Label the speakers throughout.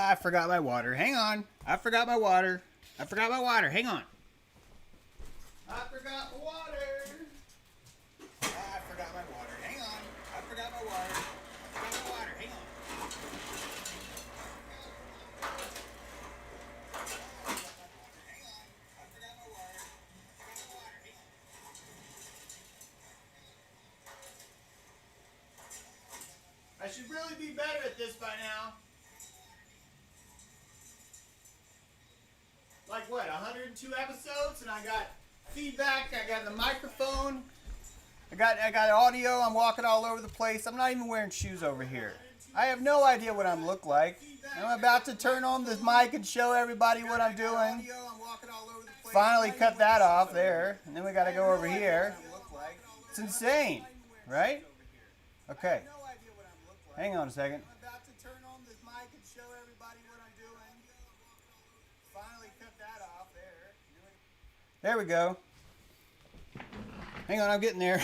Speaker 1: I forgot my water. Hang on. I forgot my water. I forgot my water. Hang on. I forgot my water. I forgot my water. Hang on. I forgot my water. I forgot my water. Hang on. I should really be better at this by now. Like what, 102 episodes, and I got feedback, I got the microphone, I got audio, I'm walking all over the place. I'm not even wearing shoes over here. I have no idea what I'm look like. I'm about to turn on this mic and show everybody what I'm doing. Finally cut that off there, and then we gotta go over here. It's insane, right? Okay. Hang on a second. I'm about to turn on this mic and show everybody what I'm doing. Finally cut that off there. There we go. Hang on, I'm getting there.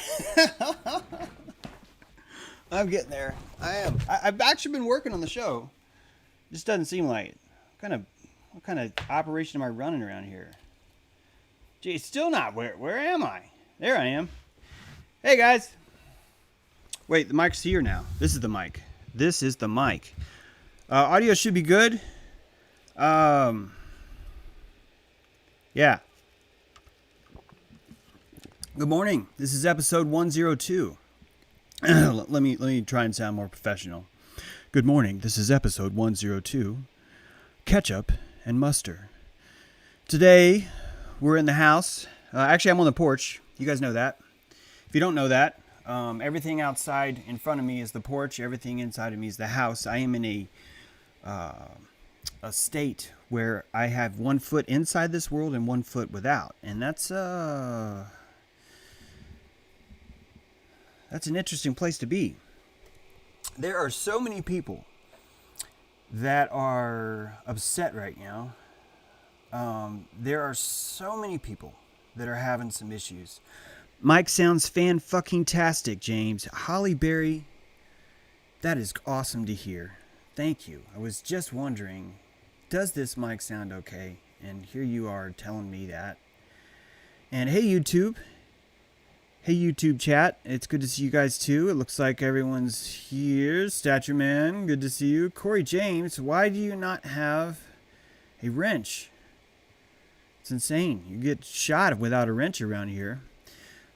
Speaker 1: I'm getting there. I am. I've actually been working on the show. Just doesn't seem like it. What kind of operation am I running around here? Gee, it's still not. Where am I? There I am. Hey guys. Wait, the mic's here now. This is the mic. This is the mic. Audio should be good. Yeah. Good morning. This is episode 102. let me try and sound more professional. Good morning. This is episode 102. Ketchup and mustard. Today, we're in the house. Actually, I'm on the porch. You guys know that. If you don't know that, everything outside in front of me is the porch. Everything inside of me is the house. I am in a state where I have 1 foot inside this world and 1 foot without. And that's an interesting place to be. There are so many people that are upset right now. There are so many people that are having some issues. Mike sounds fan-fucking-tastic, James. Holly Berry, that is awesome to hear. Thank you. I was just wondering, does this mic sound okay? And here you are telling me that. And hey, YouTube. Hey, YouTube chat. It's good to see you guys, too. It looks like everyone's here. Stature Man, good to see you. Corey James, why do you not have a wrench? It's insane. You get shot without a wrench around here.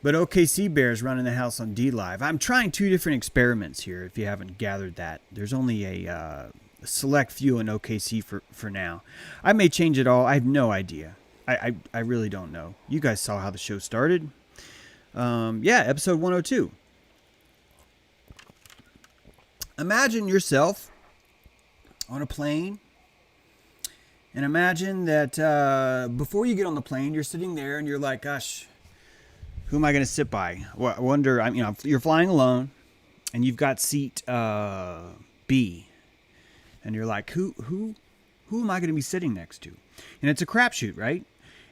Speaker 1: But OKC Bear's running the house on D-Live. I'm trying 2 different experiments here, if you haven't gathered that. There's only a select few in OKC for now. I may change it all. I have no idea. I really don't know. You guys saw how the show started. Yeah, episode 102. Imagine yourself on a plane. And imagine that before you get on the plane, you're sitting there and you're like, gosh, who am I going to sit by? Well, I wonder, you're flying alone and you've got seat B. And you're like, who am I going to be sitting next to? And it's a crapshoot, right?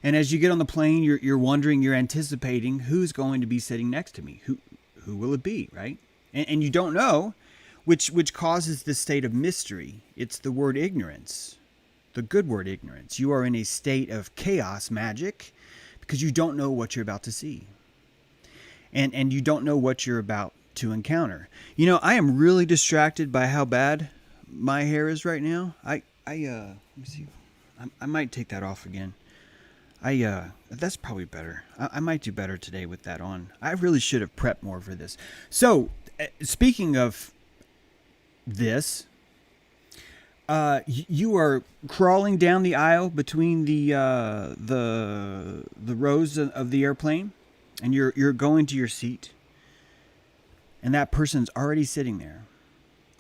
Speaker 1: And as you get on the plane, you're wondering, you're anticipating who's going to be sitting next to me. Who will it be, right? And you don't know, which causes this state of mystery. It's the word ignorance, the good word ignorance. You are in a state of chaos magic because you don't know what you're about to see. And you don't know what you're about to encounter. I am really distracted by how bad my hair is right now. Let me see. I might take that off again. That's probably better. I might do better today with that on. I really should have prepped more for this. So, speaking of this, you are crawling down the aisle between the rows of the airplane, and you're going to your seat, and that person's already sitting there,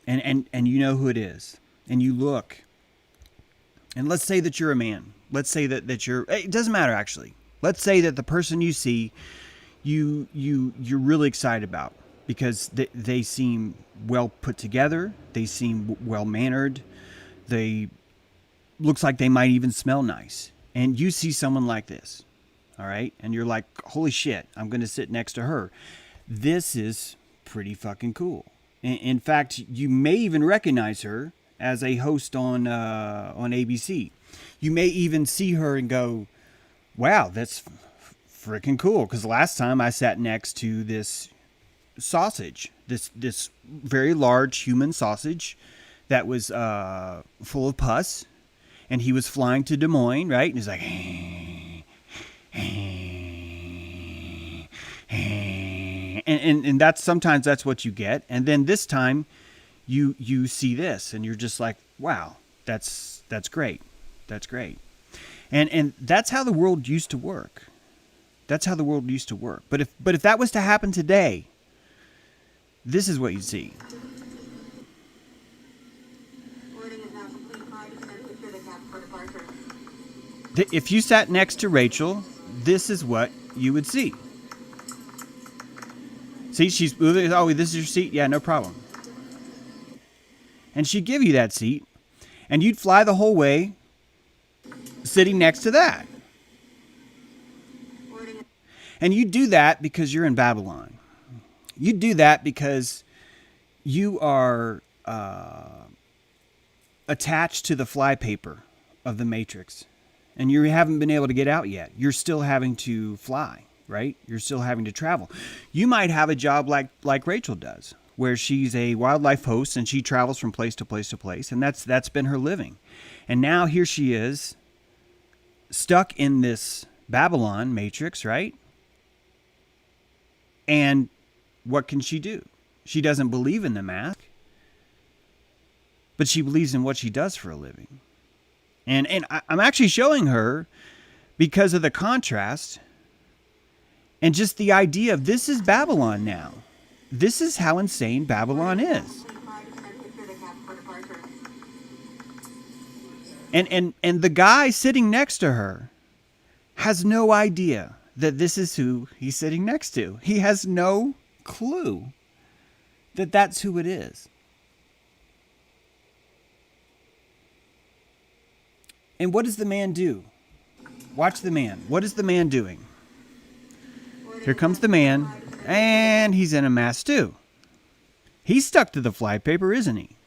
Speaker 1: and you know who it is, and you look, and let's say that you're a man. Let's say that you're. It doesn't matter actually. Let's say that the person you see, you're really excited about because they seem well put together. They seem well mannered. They looks like they might even smell nice. And you see someone like this, all right? And you're like, holy shit, I'm going to sit next to her. This is pretty fucking cool. In fact, you may even recognize her as a host on ABC. You may even see her and go, wow, that's freaking cool. Because last time I sat next to this sausage, this very large human sausage that was full of pus, and he was flying to Des Moines, right? And he's like, and that's sometimes that's what you get. And then this time you see this and you're just like, wow, that's great. That's great. And that's how the world used to work. That's how the world used to work. But if that was to happen today, this is what you'd see. If you sat next to Rachel, this is what you would see. See, she's moving. Oh, this is your seat? Yeah, no problem. And she'd give you that seat, and you'd fly the whole way sitting next to that. And you do that because you're in Babylon. You do that because you are attached to the flypaper of the Matrix. And you haven't been able to get out yet. You're still having to fly, right? You're still having to travel. You might have a job like Rachel does, where she's a wildlife host and she travels from place to place to place. And that's been her living. And now here she is, stuck in this Babylon Matrix, right? And what can she do? She doesn't believe in the mask, but she believes in what she does for a living. And I'm actually showing her because of the contrast and just the idea of this is Babylon now. This is how insane Babylon is. And the guy sitting next to her has no idea that this is who he's sitting next to. He has no clue that that's who it is. And what does the man do? Watch the man. What is the man doing? Here comes the man, and he's in a mask too. He's stuck to the flypaper, isn't he?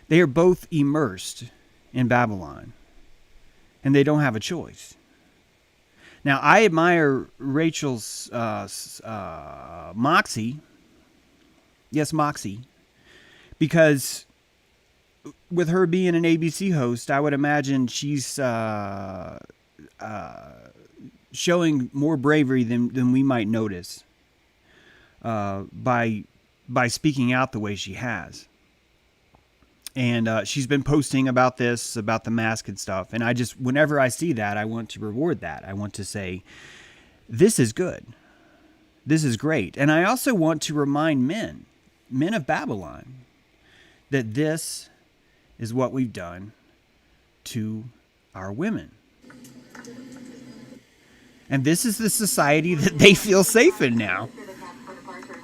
Speaker 1: They are both immersed in Babylon, and they don't have a choice. Now, I admire Rachel's moxie. Yes, moxie. Because with her being an ABC host, I would imagine she's showing more bravery than we might notice by speaking out the way she has. And she's been posting about this, about the mask and stuff. And I just, whenever I see that, I want to reward that. I want to say, this is good. This is great. And I also want to remind men of Babylon, that this is what we've done to our women. And this is the society that they feel safe in now.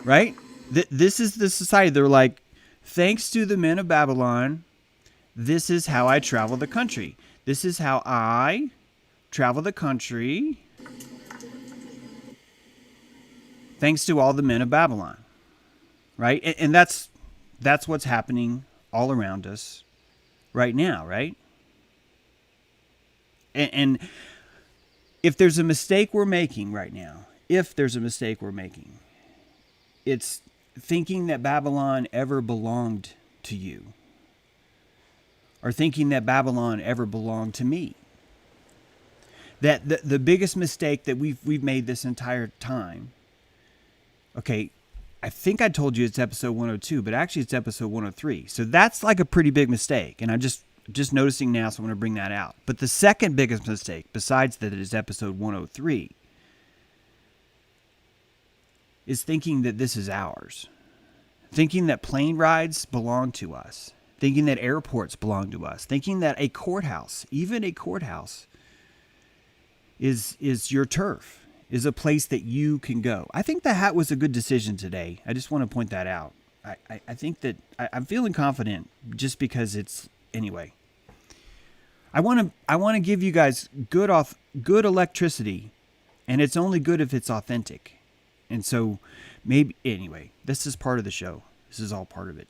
Speaker 1: Right? This is the society. They're like, thanks to the men of Babylon, this is how I travel the country. This is how I travel the country. Thanks to all the men of Babylon. Right? And that's what's happening all around us right now, right? And if there's a mistake we're making right now, it's thinking that Babylon ever belonged to you, or thinking that Babylon ever belonged to me. That the biggest mistake that we've made this entire time. Okay, I think I told you it's episode 102, but actually it's episode 103. So that's like a pretty big mistake, and I'm just noticing now, so I'm going to bring that out. But the second biggest mistake, besides that it is episode 103, is thinking that this is ours. Thinking that plane rides belong to us. Thinking that airports belong to us. Thinking that a courthouse, even a courthouse, is your turf, is a place that you can go. I think the hat was a good decision today. I just want to point that out. I think that I'm feeling confident just because it's, anyway. I want to give you guys good electricity, and it's only good if it's authentic. And so maybe, anyway, this is part of the show. This is all part of it.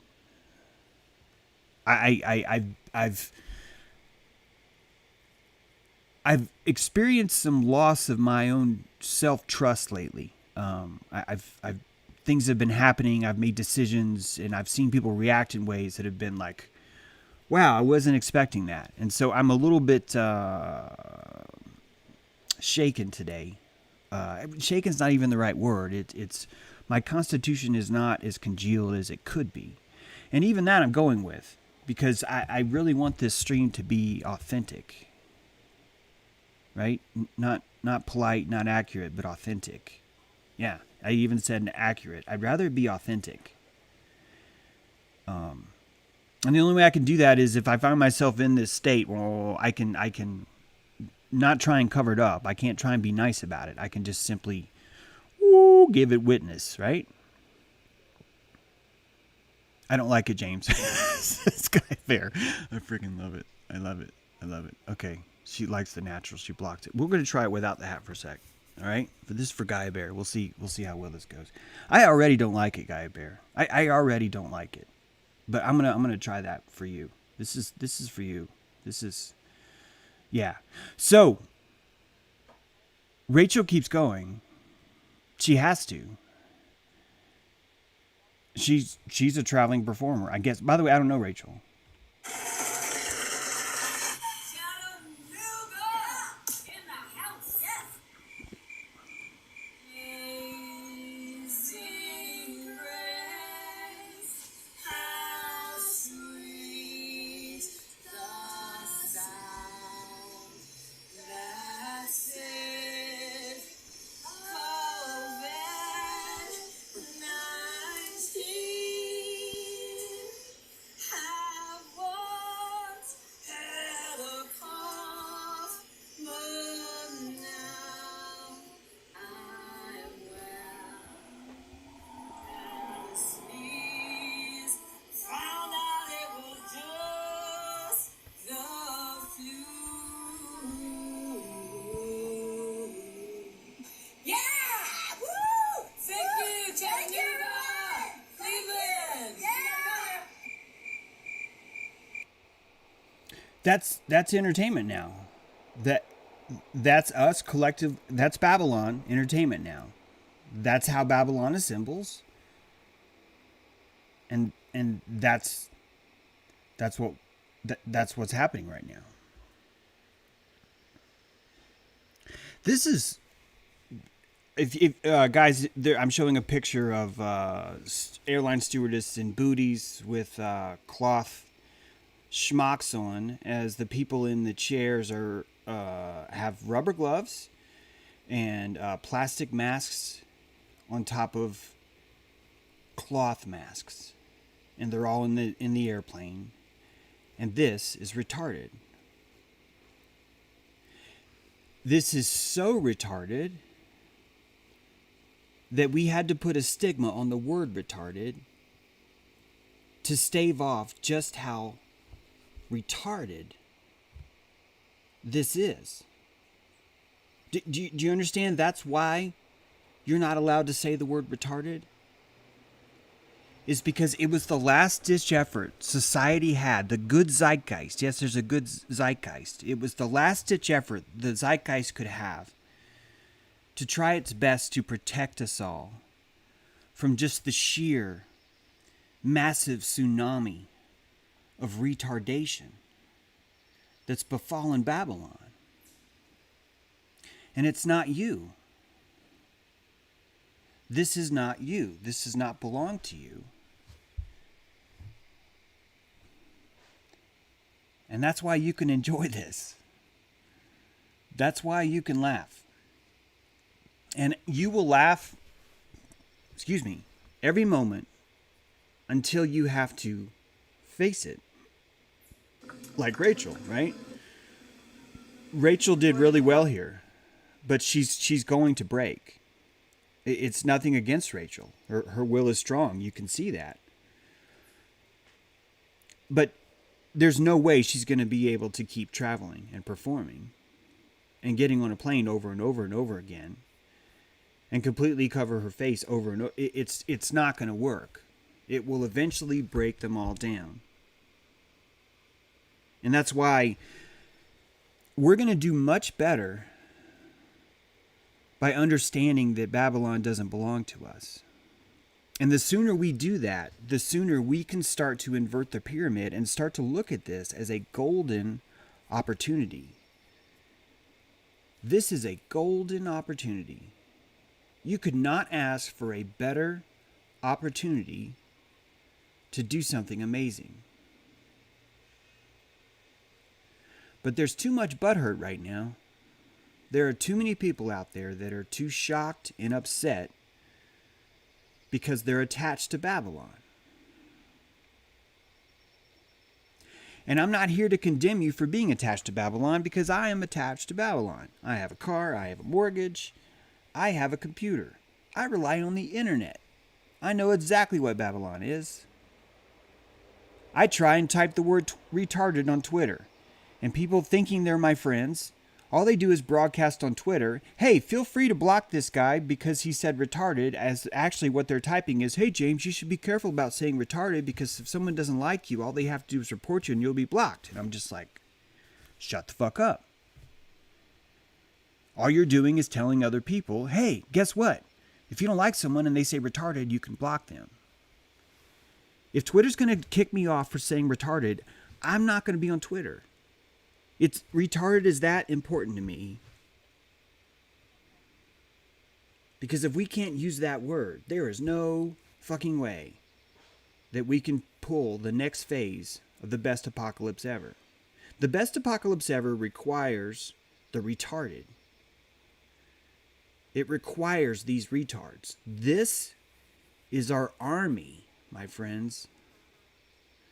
Speaker 1: I've experienced some loss of my own self-trust lately. I've things have been happening. I've made decisions, and I've seen people react in ways that have been like, "Wow, I wasn't expecting that." And so I'm a little bit shaken today. Shaken's not even the right word. It's my constitution is not as congealed as it could be, and even that I'm going with because I really want this stream to be authentic. Right? Not polite, not accurate, but authentic. Yeah, I even said accurate. I'd rather it be authentic. And the only way I can do that is if I find myself in this state. Well, I can not try and cover it up. I can't try and be nice about it. I can just simply give it witness, right? I don't like it, James. This guy there. I freaking love it. I love it. I love it. Okay. She likes the natural. She blocked it. We're going to try it without the hat for a sec. All right? But this is for Gaia Bear. We'll see how well this goes. I already don't like it, Gaia Bear. I already don't like it. But I'm gonna try that for you. This is for you. This is yeah. So Rachel keeps going. She has to. She's a traveling performer, I guess. By the way, I don't know Rachel. That's entertainment now. That's us collective. That's Babylon entertainment now. That's how Babylon assembles. And that's what's happening right now. This is if guys, I'm showing a picture of airline stewardess in booties with cloth schmucks on, as the people in the chairs are have rubber gloves and plastic masks on top of cloth masks, and they're all in the airplane. And this is retarded. This is so retarded that we had to put a stigma on the word retarded to stave off just how retarded this is. Do you understand? That's why you're not allowed to say the word retarded. Is because it was the last ditch effort society had, the good zeitgeist. Yes, there's a good zeitgeist. It was the last ditch effort the zeitgeist could have to try its best to protect us all from just the sheer massive tsunami of retardation that's befallen Babylon. And it's not you. This is not you. This does not belong to you. And that's why you can enjoy this. That's why you can laugh. And you will laugh, every moment until you have to face it. Like Rachel, right? Rachel did really well here, but she's going to break. It's nothing against Rachel. Her will is strong. You can see that. But there's no way she's going to be able to keep traveling and performing and getting on a plane over and over and over again and completely cover her face over and over. It's not going to work. It will eventually break them all down. And that's why we're going to do much better by understanding that Babylon doesn't belong to us. And the sooner we do that, the sooner we can start to invert the pyramid and start to look at this as a golden opportunity. This is a golden opportunity. You could not ask for a better opportunity to do something amazing. But there's too much butthurt right now. There are too many people out there that are too shocked and upset because they're attached to Babylon. And I'm not here to condemn you for being attached to Babylon, because I am attached to Babylon. I have a car, I have a mortgage, I have a computer. I rely on the internet. I know exactly what Babylon is. I try and type the word retarded on Twitter, and people thinking they're my friends, all they do is broadcast on Twitter, hey, feel free to block this guy because he said retarded, as actually what they're typing is, hey, James, you should be careful about saying retarded, because if someone doesn't like you, all they have to do is report you and you'll be blocked. And I'm just like, shut the fuck up. All you're doing is telling other people, hey, guess what? If you don't like someone and they say retarded, you can block them. If Twitter's going to kick me off for saying retarded, I'm not going to be on Twitter. It's retarded is that important to me. Because if we can't use that word, there is no fucking way that we can pull the next phase of the best apocalypse ever. The best apocalypse ever requires the retarded. It requires these retards. This is our army, my friends.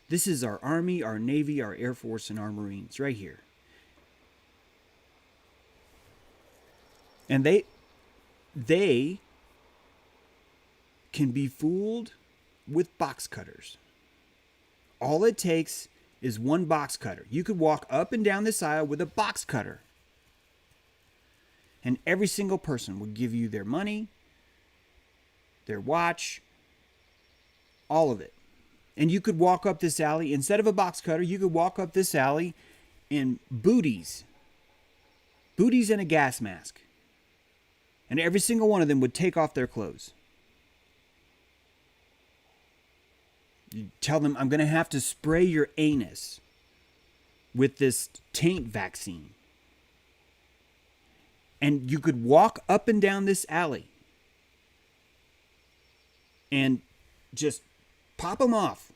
Speaker 1: This is our army, our navy, our air force, and our marines right here. And they can be fooled with box cutters. All it takes is one box cutter. You could walk up and down this aisle with a box cutter, and every single person would give you their money, their watch, all of it. And you could walk up this alley, instead of a box cutter, you could walk up this alley in booties and a gas mask. And every single one of them would take off their clothes. You tell them, I'm going to have to spray your anus with this taint vaccine. And you could walk up and down this alley and just pop them off.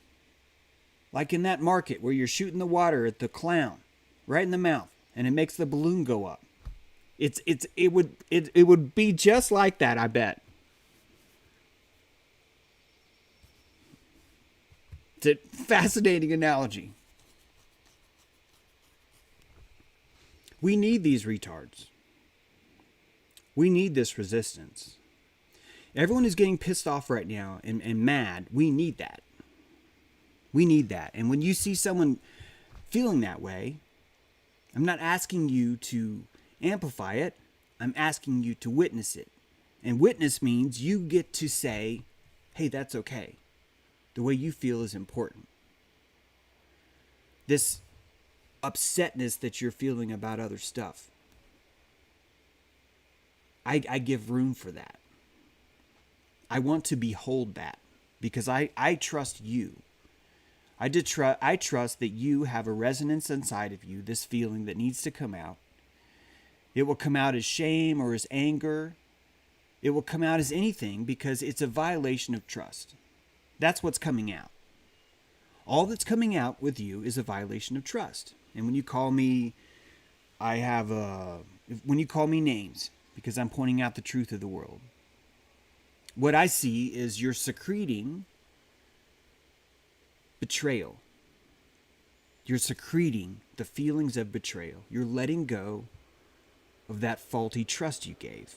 Speaker 1: Like in that market where you're shooting the water at the clown right in the mouth, and it makes the balloon go up. It would be just like that, I bet. It's a fascinating analogy. We need these retards. We need this resistance. Everyone is getting pissed off right now and mad. We need that. We need that. And when you see someone feeling that way, I'm not asking you to amplify it. I'm asking you to witness it. And witness means you get to say, hey, that's okay. The way you feel is important. This upsetness that you're feeling about other stuff, I give room for that. I want to behold that because I trust you. I trust that you have a resonance inside of you, this feeling that needs to come out. It will come out as shame or as anger. It will come out as anything because it's a violation of trust. That's what's coming out. All that's coming out with you is a violation of trust. And when you call me, when you call me names, because I'm pointing out the truth of the world, what I see is you're secreting betrayal. You're secreting the feelings of betrayal. You're letting go of that faulty trust you gave.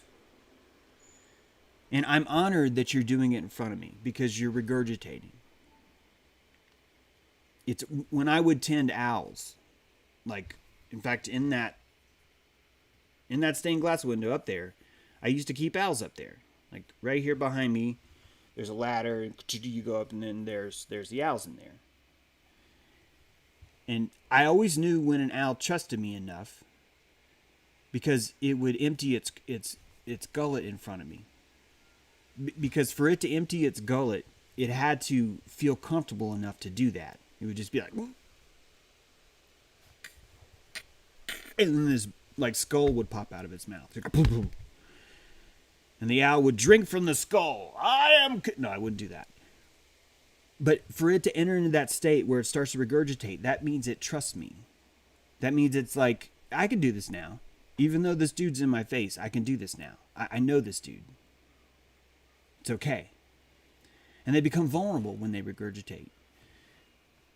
Speaker 1: And I'm honored that you're doing it in front of me because you're regurgitating. It's when I would tend owls, like, in fact, in that stained glass window up there, I used to keep owls up there. Like right here behind me, there's a ladder, and you go up, and then there's the owls in there. And I always knew when an owl trusted me enough because it would empty its gullet in front of me. Because for it to empty its gullet, it had to feel comfortable enough to do that. It would just be like, and then this like skull would pop out of its mouth. And the owl would drink from the skull. No, I wouldn't do that. But for it to enter into that state where it starts to regurgitate, that means it trusts me. That means it's like, I can do this now. Even though this dude's in my face, I can do this now. I know this dude. It's okay. And they become vulnerable when they regurgitate.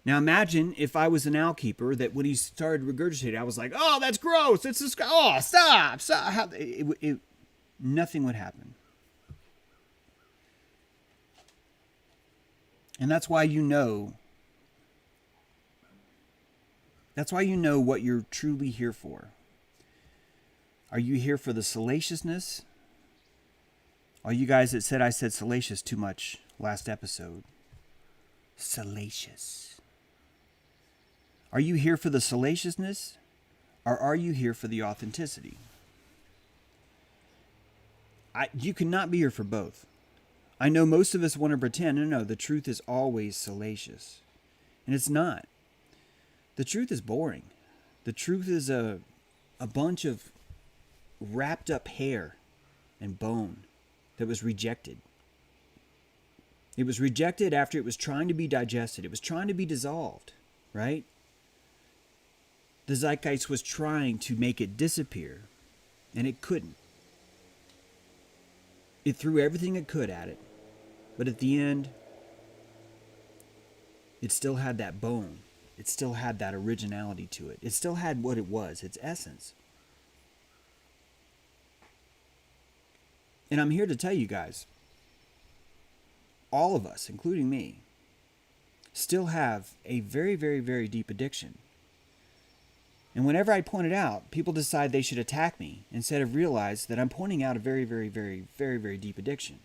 Speaker 1: Now imagine if I was an owl keeper that when he started regurgitating, I was like, oh, that's gross. It's just, oh, stop. Nothing would happen. And that's why you know. That's why you know what you're truly here for. Are you here for the salaciousness? All you guys that said I said salacious too much last episode. Salacious. Are you here for the salaciousness? Or are you here for the authenticity? You cannot be here for both. I know most of us want to pretend, no, the truth is always salacious. And it's not. The truth is boring. The truth is a bunch of wrapped up hair and bone that was rejected. It was rejected after it was trying to be digested. It was trying to be dissolved, right? The zeitgeist was trying to make it disappear, and it couldn't. It threw everything it could at it, but at the end, it still had that bone. It still had that originality to it. It still had what it was, its essence. And I'm here to tell you guys, all of us, including me, still have a very, very, very deep addiction. And whenever I point it out, people decide they should attack me instead of realize that I'm pointing out a very, very, very, very, very deep addiction.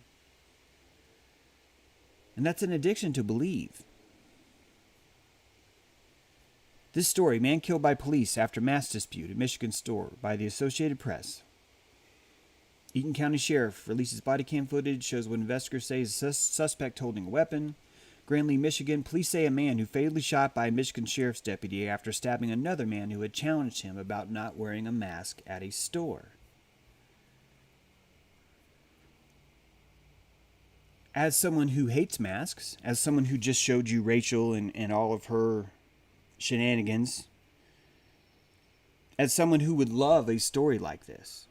Speaker 1: And that's an addiction to believe. This story, man killed by police after mass dispute at Michigan store by the Associated Press. Eaton County Sheriff releases body cam footage, shows what investigators say is a suspect holding a weapon. Grantley, Michigan, police say a man who fatally shot by a Michigan sheriff's deputy after stabbing another man who had challenged him about not wearing a mask at a store. As someone who hates masks, as someone who just showed you Rachel and all of her shenanigans, as someone who would love a story like this,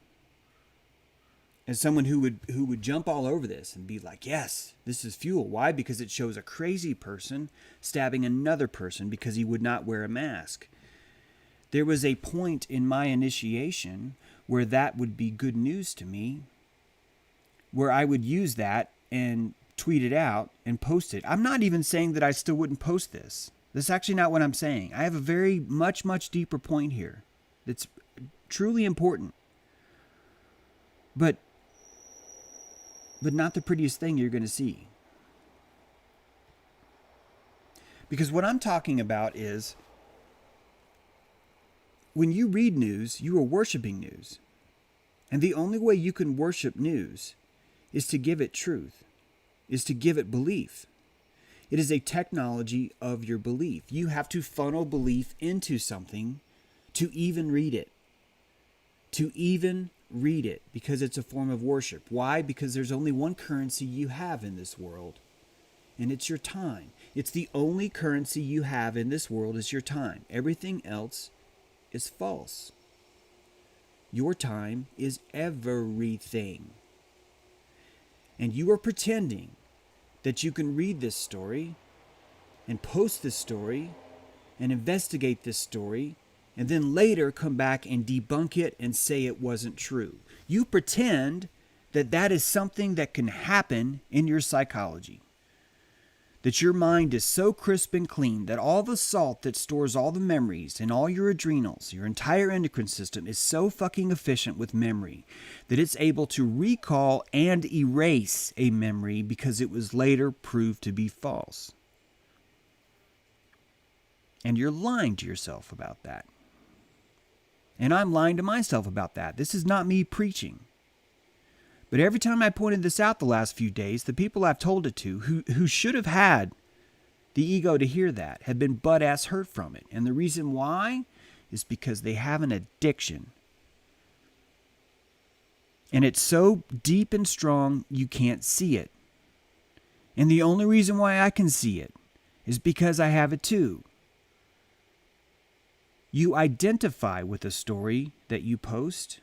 Speaker 1: as someone who would jump all over this and be like, yes, this is fuel. Why? Because it shows a crazy person stabbing another person because he would not wear a mask. There was a point in my initiation where that would be good news to me, where I would use that and tweet it out and post it. I'm not even saying that I still wouldn't post this. That's actually not what I'm saying. I have a very much, much deeper point here that's truly important. But not the prettiest thing you're going to see. Because what I'm talking about is when you read news, you are worshiping news. And the only way you can worship news is to give it truth, is to give it belief. It is a technology of your belief. You have to funnel belief into something to even read it. To even read it, because it's a form of worship. Why? Because there's only one currency you have in this world, and it's your time. It's the only currency you have in this world is your time. Everything else is false. Your time is everything. And you are pretending that you can read this story and post this story and investigate this story and then later come back and debunk it and say it wasn't true. You pretend that that is something that can happen in your psychology. That your mind is so crisp and clean that all the salt that stores all the memories and all your adrenals, your entire endocrine system is so fucking efficient with memory that it's able to recall and erase a memory because it was later proved to be false. And you're lying to yourself about that. And I'm lying to myself about that. This is not me preaching. But every time I pointed this out the last few days, the people I've told it to, who should have had the ego to hear that, have been butt-ass hurt from it. And the reason why is because they have an addiction. And it's so deep and strong, you can't see it. And the only reason why I can see it is because I have it too. You identify with a story that you post,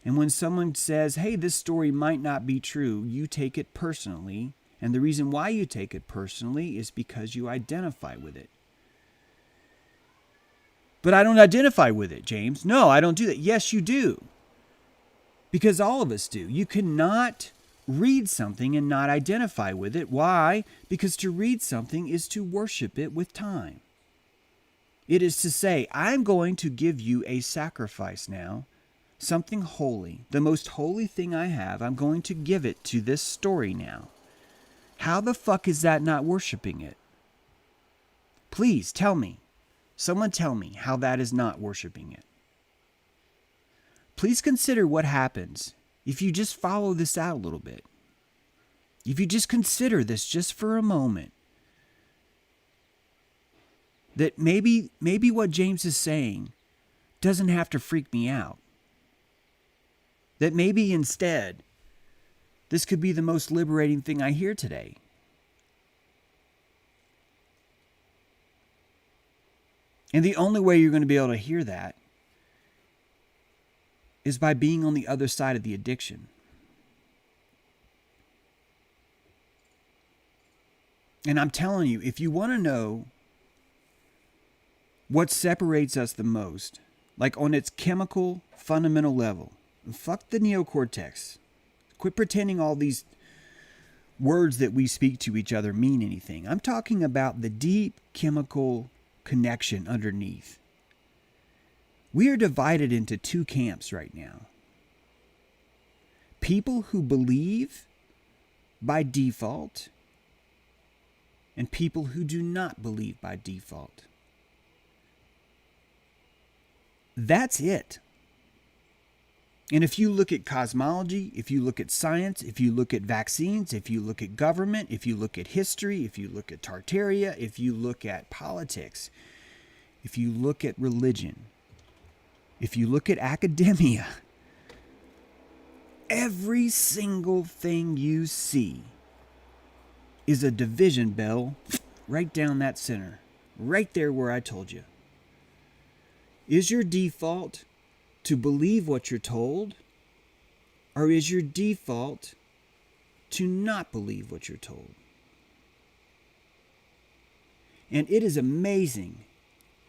Speaker 1: and when someone says, hey, this story might not be true, you take it personally, and the reason why you take it personally is because you identify with it. But I don't identify with it, James. No, I don't do that. Yes, you do. Because all of us do. You cannot read something and not identify with it. Why? Because to read something is to worship it with time. It is to say, I'm going to give you a sacrifice now, something holy, the most holy thing I have. I'm going to give it to this story now. How the fuck is that not worshiping it? Please tell me. Someone tell me how that is not worshiping it. Please consider what happens if you just follow this out a little bit. If you just consider this just for a moment. That maybe what James is saying doesn't have to freak me out. That maybe instead, this could be the most liberating thing I hear today. And the only way you're going to be able to hear that is by being on the other side of the addiction. And I'm telling you, if you want to know what separates us the most, like on its chemical, fundamental level, fuck the neocortex. Quit pretending all these words that we speak to each other mean anything. I'm talking about the deep chemical connection underneath. We are divided into two camps right now. People who believe by default and people who do not believe by default. That's it. And if you look at cosmology, if you look at science, if you look at vaccines, if you look at government, if you look at history, if you look at Tartaria, if you look at politics, if you look at religion, if you look at academia, every single thing you see is a division bell right down that center, right there where I told you. Is your default to believe what you're told, or is your default to not believe what you're told? And it is amazing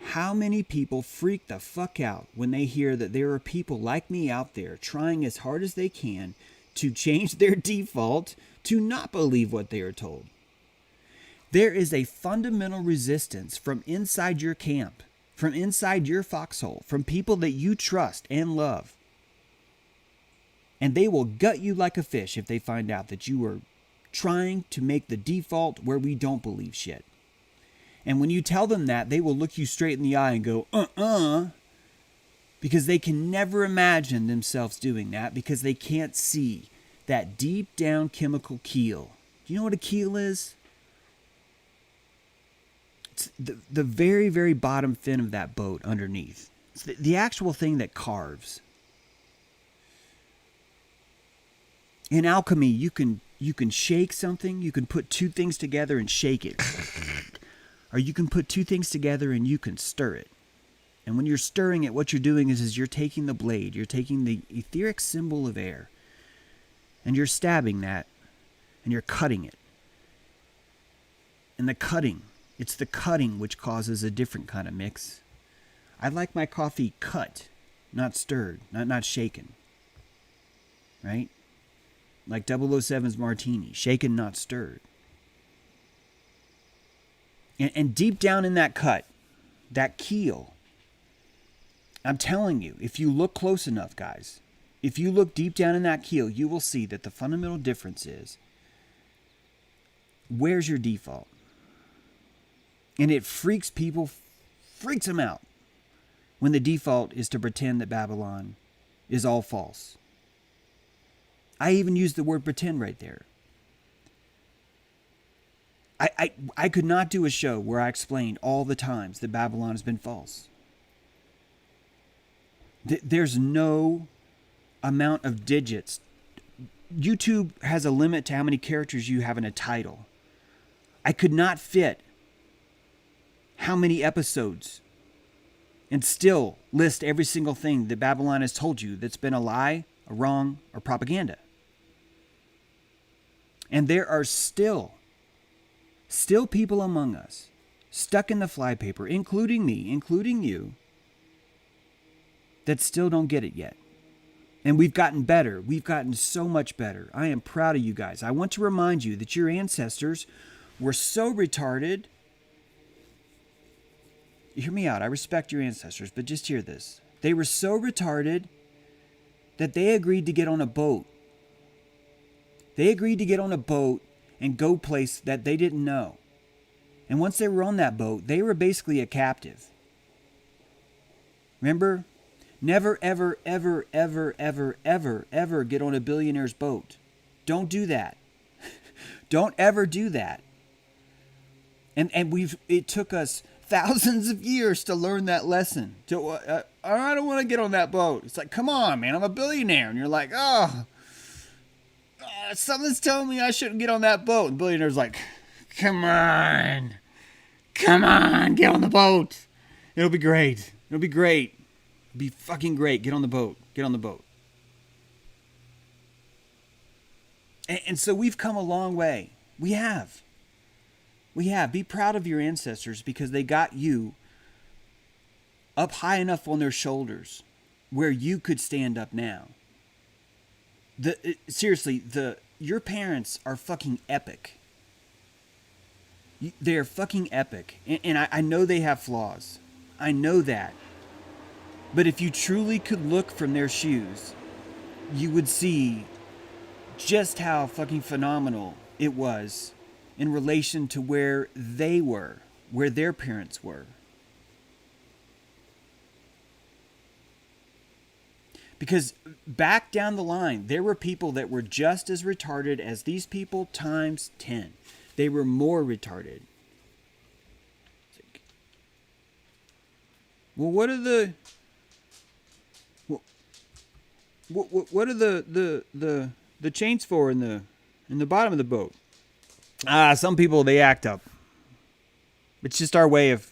Speaker 1: how many people freak the fuck out when they hear that there are people like me out there trying as hard as they can to change their default to not believe what they are told. There is a fundamental resistance from inside your camp, from inside your foxhole, from people that you trust and love. And they will gut you like a fish if they find out that you are trying to make the default where we don't believe shit. And when you tell them that, they will look you straight in the eye and go, because they can never imagine themselves doing that because they can't see that deep down chemical keel. Do you know what a keel is? It's the very, very bottom fin of that boat underneath. It's the actual thing that carves. In alchemy, you can shake something. You can put two things together and shake it. Or you can put two things together and you can stir it. And when you're stirring it, what you're doing is you're taking the blade, you're taking the etheric symbol of air, and you're stabbing that, and you're cutting it. And it's the cutting which causes a different kind of mix. I like my coffee cut, not stirred, not shaken. Right? Like 007's martini, shaken, not stirred. And deep down in that cut, that keel, I'm telling you, if you look close enough, guys, if you look deep down in that keel, you will see that the fundamental difference is, where's your default? And it freaks people freaks them out when the default is to pretend that Babylon is all false. I even used the word pretend right there. I could not do a show where I explained all the times that Babylon has been false. There's no amount of digits. YouTube has a limit to how many characters you have in a title. I could not fit how many episodes and still list every single thing that Babylon has told you that's been a lie, a wrong, or propaganda. And there are still people among us stuck in the flypaper, including me, including you, that still don't get it yet. And we've gotten better. We've gotten so much better. I am proud of you guys. I want to remind you that your ancestors were so retarded. Hear me out. I respect your ancestors, but just hear this. They were so retarded that they agreed to get on a boat. They agreed to get on a boat and go place that they didn't know. And once they were on that boat, they were basically a captive. Remember? Never, ever, ever, ever, ever, ever, ever get on a billionaire's boat. Don't do that. Don't ever do that. And it took us thousands of years to learn that lesson. I don't want to get on that boat. It's like, come on, man, I'm a billionaire. And you're like, something's telling me I shouldn't get on that boat. And the billionaire's like, come on, get on the boat. It'll be great. It'll be great. It'll be fucking great. Get on the boat. Get on the boat. And so we've come a long way. We have. Be proud of your ancestors because they got you up high enough on their shoulders where you could stand up now. Seriously, your parents are fucking epic. They're fucking epic. And I know they have flaws. I know that. But if you truly could look from their shoes, you would see just how fucking phenomenal it was in relation to where they were, where their parents were. Because back down the line, there were people that were just as retarded as these people times 10. They were more retarded. Well, what are the chains for in the bottom of the boat? Some people, they act up. It's just our way of,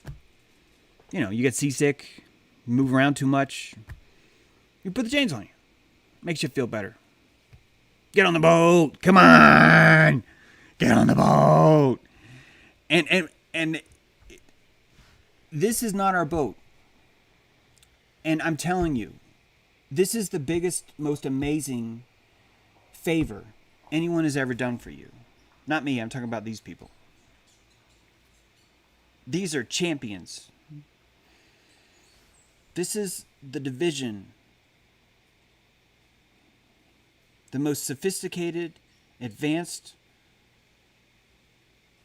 Speaker 1: you get seasick, move around too much. You put the chains on you. Makes you feel better. Get on the boat. Come on. Get on the boat. And this is not our boat. And I'm telling you, this is the biggest, most amazing favor anyone has ever done for you. Not me, I'm talking about these people. These are champions. This is the division. The most sophisticated, advanced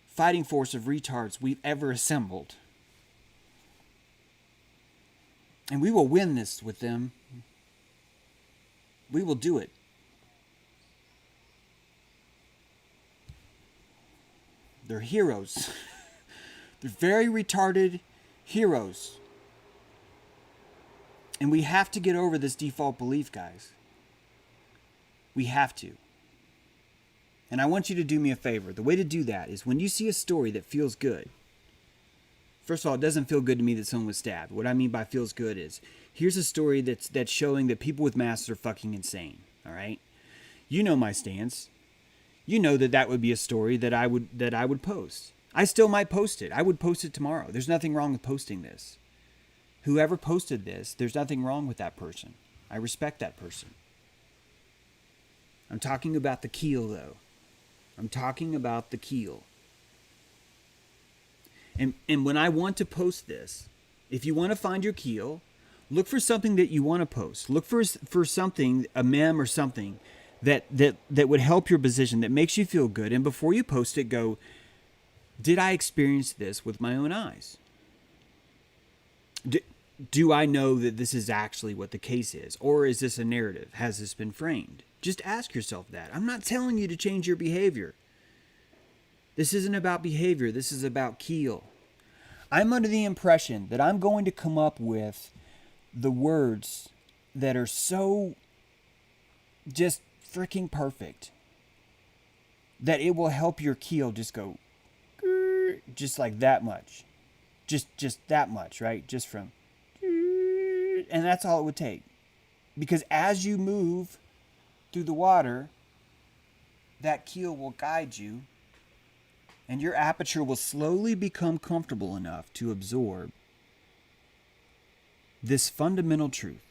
Speaker 1: fighting force of retards we've ever assembled. And we will win this with them. We will do it. They're heroes. They're very retarded heroes. And we have to get over this default belief, guys. We have to. And I want you to do me a favor. The way to do that is when you see a story that feels good. First of all, it doesn't feel good to me that someone was stabbed. What I mean by feels good is, here's a story that's showing that people with masks are fucking insane. All right? You know my stance. You know that would be a story that I would post. I still might post it. I would post it tomorrow. There's nothing wrong with posting this. Whoever posted this, there's nothing wrong with that person. I respect that person. I'm talking about the keel, though. I'm talking about the keel. And when I want to post this, if you want to find your keel, look for something that you want to post. Look for something, a meme or something, that would help your position, that makes you feel good. And before you post it, go, did I experience this with my own eyes? Do I know that this is actually what the case is? Or is this a narrative? Has this been framed? Just ask yourself that. I'm not telling you to change your behavior. This isn't about behavior. This is about keel. I'm under the impression that I'm going to come up with the words that are so just freaking perfect that it will help your keel just go just like that much. Just that much, right? Just from, and that's all it would take. Because as you move through the water, that keel will guide you, and your aperture will slowly become comfortable enough to absorb this fundamental truth.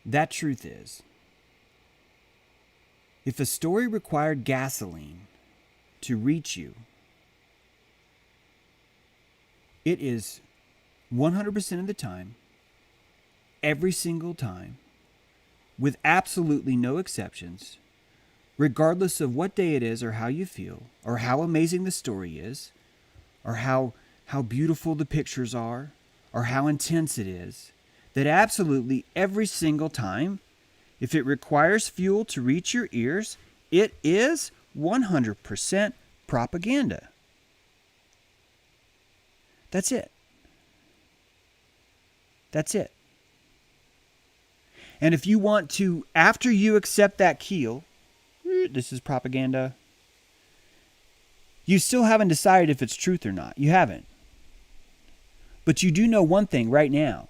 Speaker 1: That truth is, if a story required gasoline to reach you, it is 100% of the time, every single time, with absolutely no exceptions, regardless of what day it is or how you feel, or how amazing the story is, or how beautiful the pictures are, or how intense it is, that absolutely every single time, if it requires fuel to reach your ears, it is 100% propaganda. That's it. That's it. And if you want to, after you accept that keel, this is propaganda, you still haven't decided if it's truth or not. You haven't. But you do know one thing right now.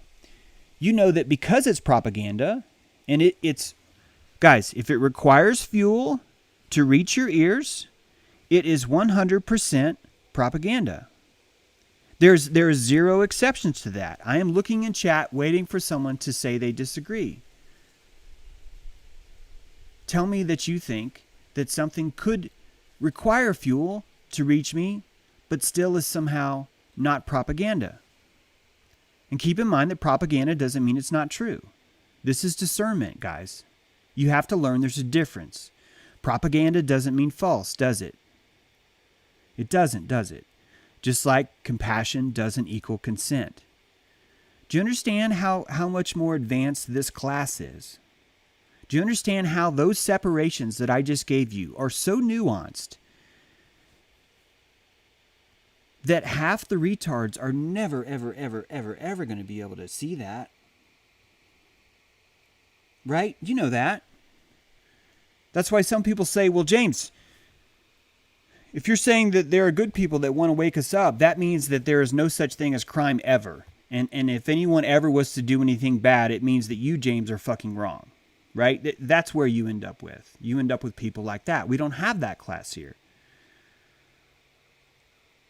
Speaker 1: You know that because it's propaganda, and it's, guys, if it requires fuel to reach your ears, it is 100% propaganda. There is zero exceptions to that. I am looking in chat waiting for someone to say they disagree. Tell me that you think that something could require fuel to reach me, but still is somehow not propaganda. And keep in mind that propaganda doesn't mean it's not true. This is discernment, guys. You have to learn there's a difference. Propaganda doesn't mean false, does it? It doesn't, does it? Just like compassion doesn't equal consent. Do you understand how much more advanced this class is? Do you understand how those separations that I just gave you are so nuanced that half the retards are never, ever, ever, ever, ever going to be able to see that? Right? You know that. That's why some people say, well, James, if you're saying that there are good people that want to wake us up, that means that there is no such thing as crime ever. And if anyone ever was to do anything bad, it means that you, James, are fucking wrong. Right? That's where you end up with. You end up with people like that. We don't have that class here.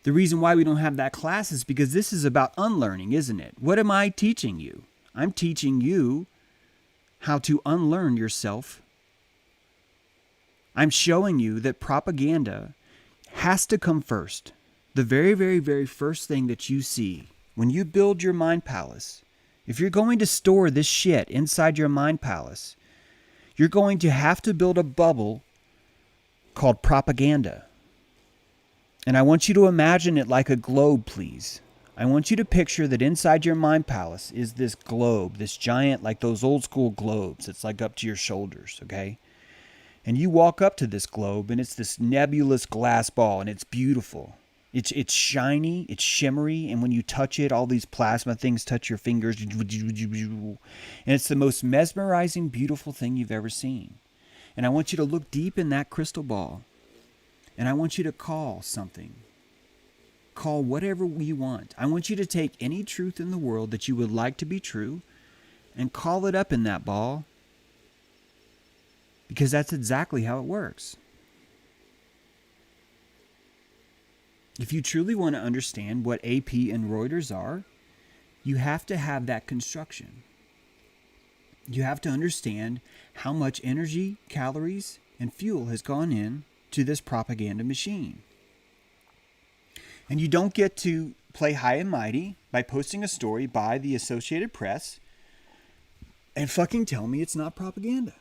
Speaker 1: The reason why we don't have that class is because this is about unlearning, isn't it? What am I teaching you? I'm teaching you how to unlearn yourself. I'm showing you that propaganda has to come first. The very, very, very first thing that you see when you build your mind palace, if you're going to store this shit inside your mind palace, you're going to have to build a bubble called propaganda. And I want you to imagine it like a globe, please. I want you to picture that inside your mind palace is this globe, this giant, like those old school globes. It's like up to your shoulders, okay? And you walk up to this globe, and it's this nebulous glass ball, and it's beautiful. It's shiny, it's shimmery, and when you touch it, all these plasma things touch your fingers. And it's the most mesmerizing, beautiful thing you've ever seen. And I want you to look deep in that crystal ball, and I want you to call something. Call whatever you want. I want you to take any truth in the world that you would like to be true and call it up in that ball, because that's exactly how it works. If you truly want to understand what AP and Reuters are, you have to have that construction. You have to understand how much energy, calories, and fuel has gone in to this propaganda machine. And you don't get to play high and mighty by posting a story by the Associated Press and fucking tell me it's not propaganda.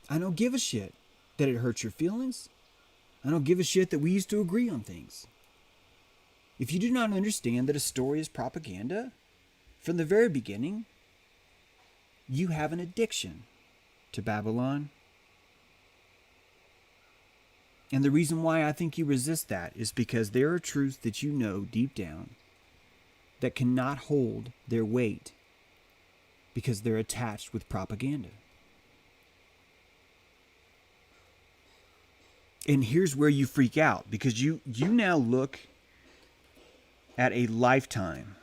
Speaker 1: I don't give a shit that it hurts your feelings. I don't give a shit that we used to agree on things. If you do not understand that a story is propaganda, from the very beginning, you have an addiction to Babylon. And the reason why I think you resist that is because there are truths that you know deep down that cannot hold their weight because they're attached with propaganda. And here's where you freak out, because you now look at a lifetime,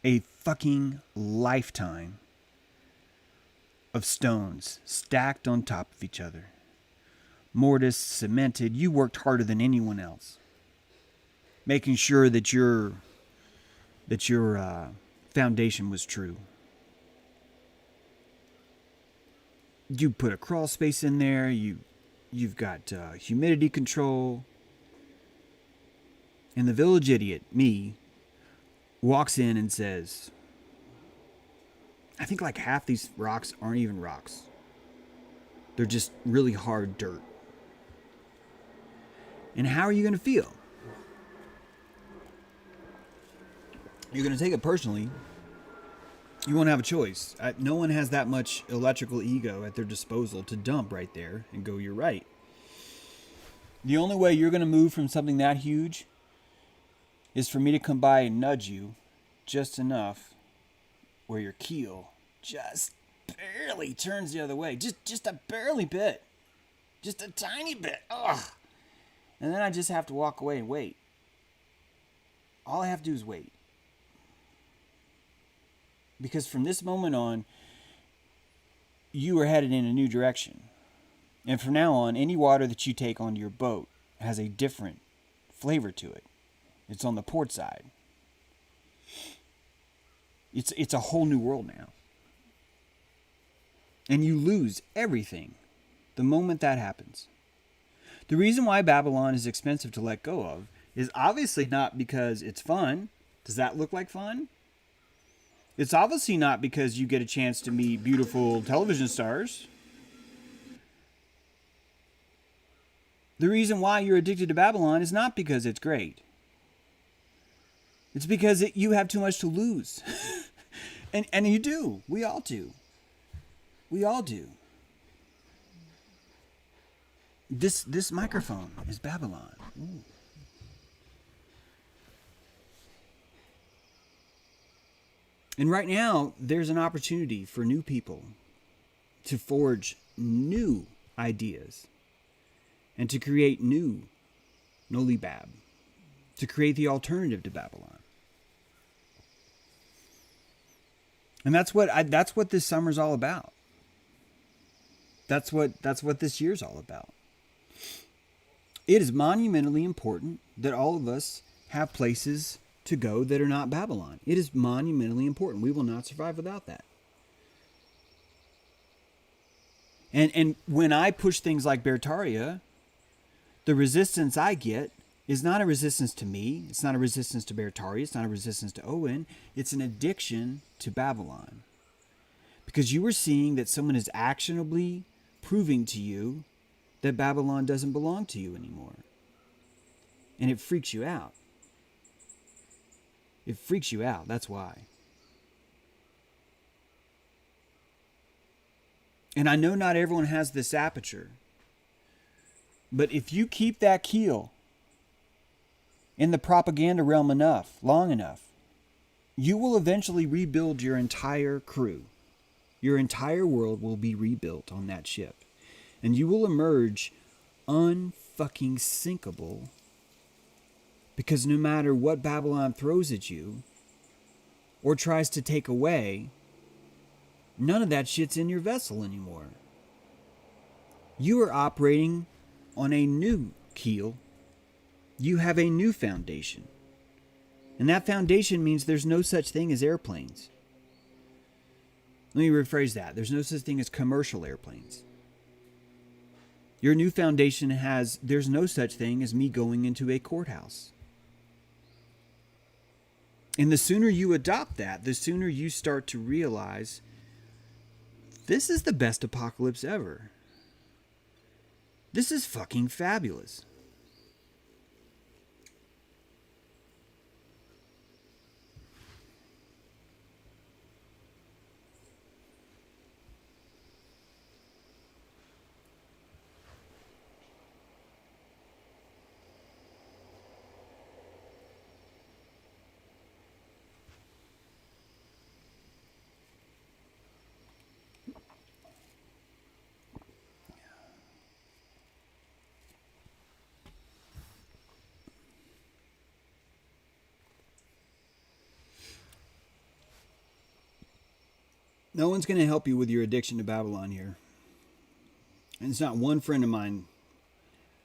Speaker 1: a fucking lifetime of stones stacked on top of each other. Mortise, cemented. You worked harder than anyone else, making sure that your foundation was true. You put a crawl space in there. You've got humidity control. And the village idiot, me, walks in and says, I think like half these rocks aren't even rocks. They're just really hard dirt. And how are you going to feel? You're going to take it personally. You won't have a choice. No one has that much electrical ego at their disposal to dump right there and go, you're right. The only way you're going to move from something that huge is for me to come by and nudge you just enough where your keel just barely turns the other way. Just a barely bit. Just a tiny bit. Ugh. And then I just have to walk away and wait. All I have to do is wait. Because from this moment on, you are headed in a new direction. And from now on, any water that you take onto your boat has a different flavor to it. It's on the port side. It's a whole new world now. And you lose everything the moment that happens. The reason why Babylon is expensive to let go of is obviously not because it's fun. Does that look like fun? It's obviously not because you get a chance to meet beautiful television stars. The reason why you're addicted to Babylon is not because it's great. It's because you have too much to lose. and you do. We all do. We all do. This microphone is Babylon. Ooh. And right now, there's an opportunity for new people to forge new ideas and to create new Noli Bab, to create the alternative to Babylon. And that's what this summer's all about. That's what this year's all about. It is monumentally important that all of us have places to go that are not Babylon. It is monumentally important. We will not survive without that. And when I push things like Bertaria, the resistance I get is not a resistance to me. It's not a resistance to Bertaria. It's not a resistance to Owen. It's an addiction to Babylon. Because you are seeing that someone is actionably proving to you that Babylon doesn't belong to you anymore. And it freaks you out. It freaks you out. That's why. And I know not everyone has this aperture. But if you keep that keel in the propaganda realm long enough, you will eventually rebuild your entire crew. Your entire world will be rebuilt on that ship. And you will emerge unfucking sinkable. Because no matter what Babylon throws at you or tries to take away, none of that shit's in your vessel anymore. You are operating on a new keel. You have a new foundation. And that foundation means there's no such thing as airplanes. Let me rephrase that. There's no such thing as commercial airplanes. Your new foundation there's no such thing as me going into a courthouse. And the sooner you adopt that, the sooner you start to realize this is the best apocalypse ever. This is fucking fabulous. No one's going to help you with your addiction to Babylon here. And it's not one friend of mine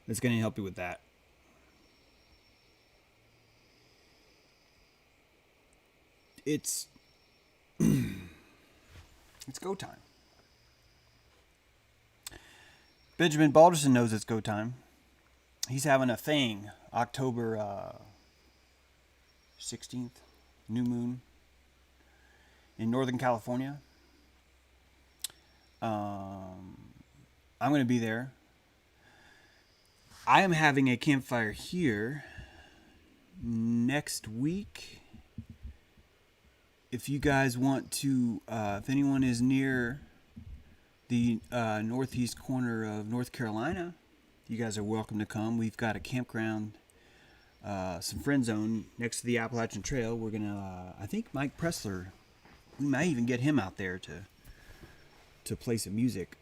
Speaker 1: that's going to help you with that. It's it's go time. Benjamin Balderson knows it's go time. He's having a thing October 16th, new moon in Northern California. I'm going to be there. I am having a campfire here next week. If you guys want to, if anyone is near the northeast corner of North Carolina, you guys are welcome to come. We've got a campground, some friend zone next to the Appalachian Trail. We're going to, I think Mike Pressler, we might even get him out there to play some music.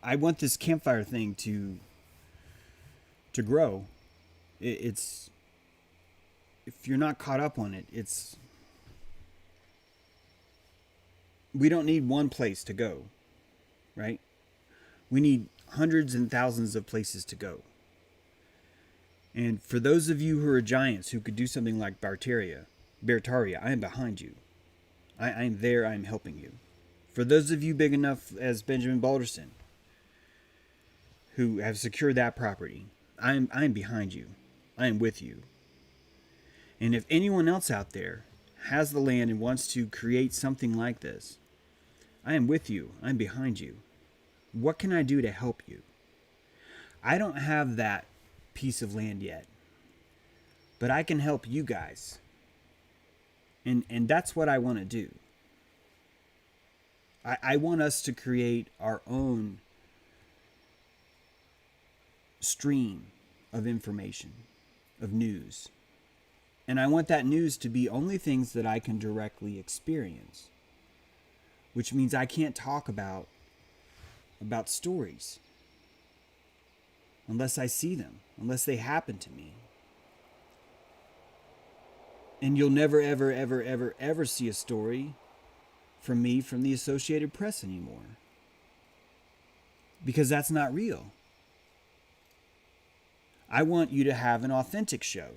Speaker 1: I want this campfire thing to grow. It's, if you're not caught up on it, we don't need one place to go, right? We need hundreds and thousands of places to go. And for those of you who are giants who could do something like Bartaria, I am behind you. I am there, I am helping you. For those of you big enough as Benjamin Balderson, who have secured that property, I am behind you. I am with you. And if anyone else out there has the land and wants to create something like this, I am with you. I'm behind you. What can I do to help you? I don't have that piece of land yet, but I can help you guys. And that's what I want to do. I want us to create our own stream of information, of news. And I want that news to be only things that I can directly experience, which means I can't talk about stories unless I see them, unless they happen to me. And you'll never, ever, ever, ever, ever see a story from me from the Associated Press anymore, because that's not real. I want you to have an authentic show.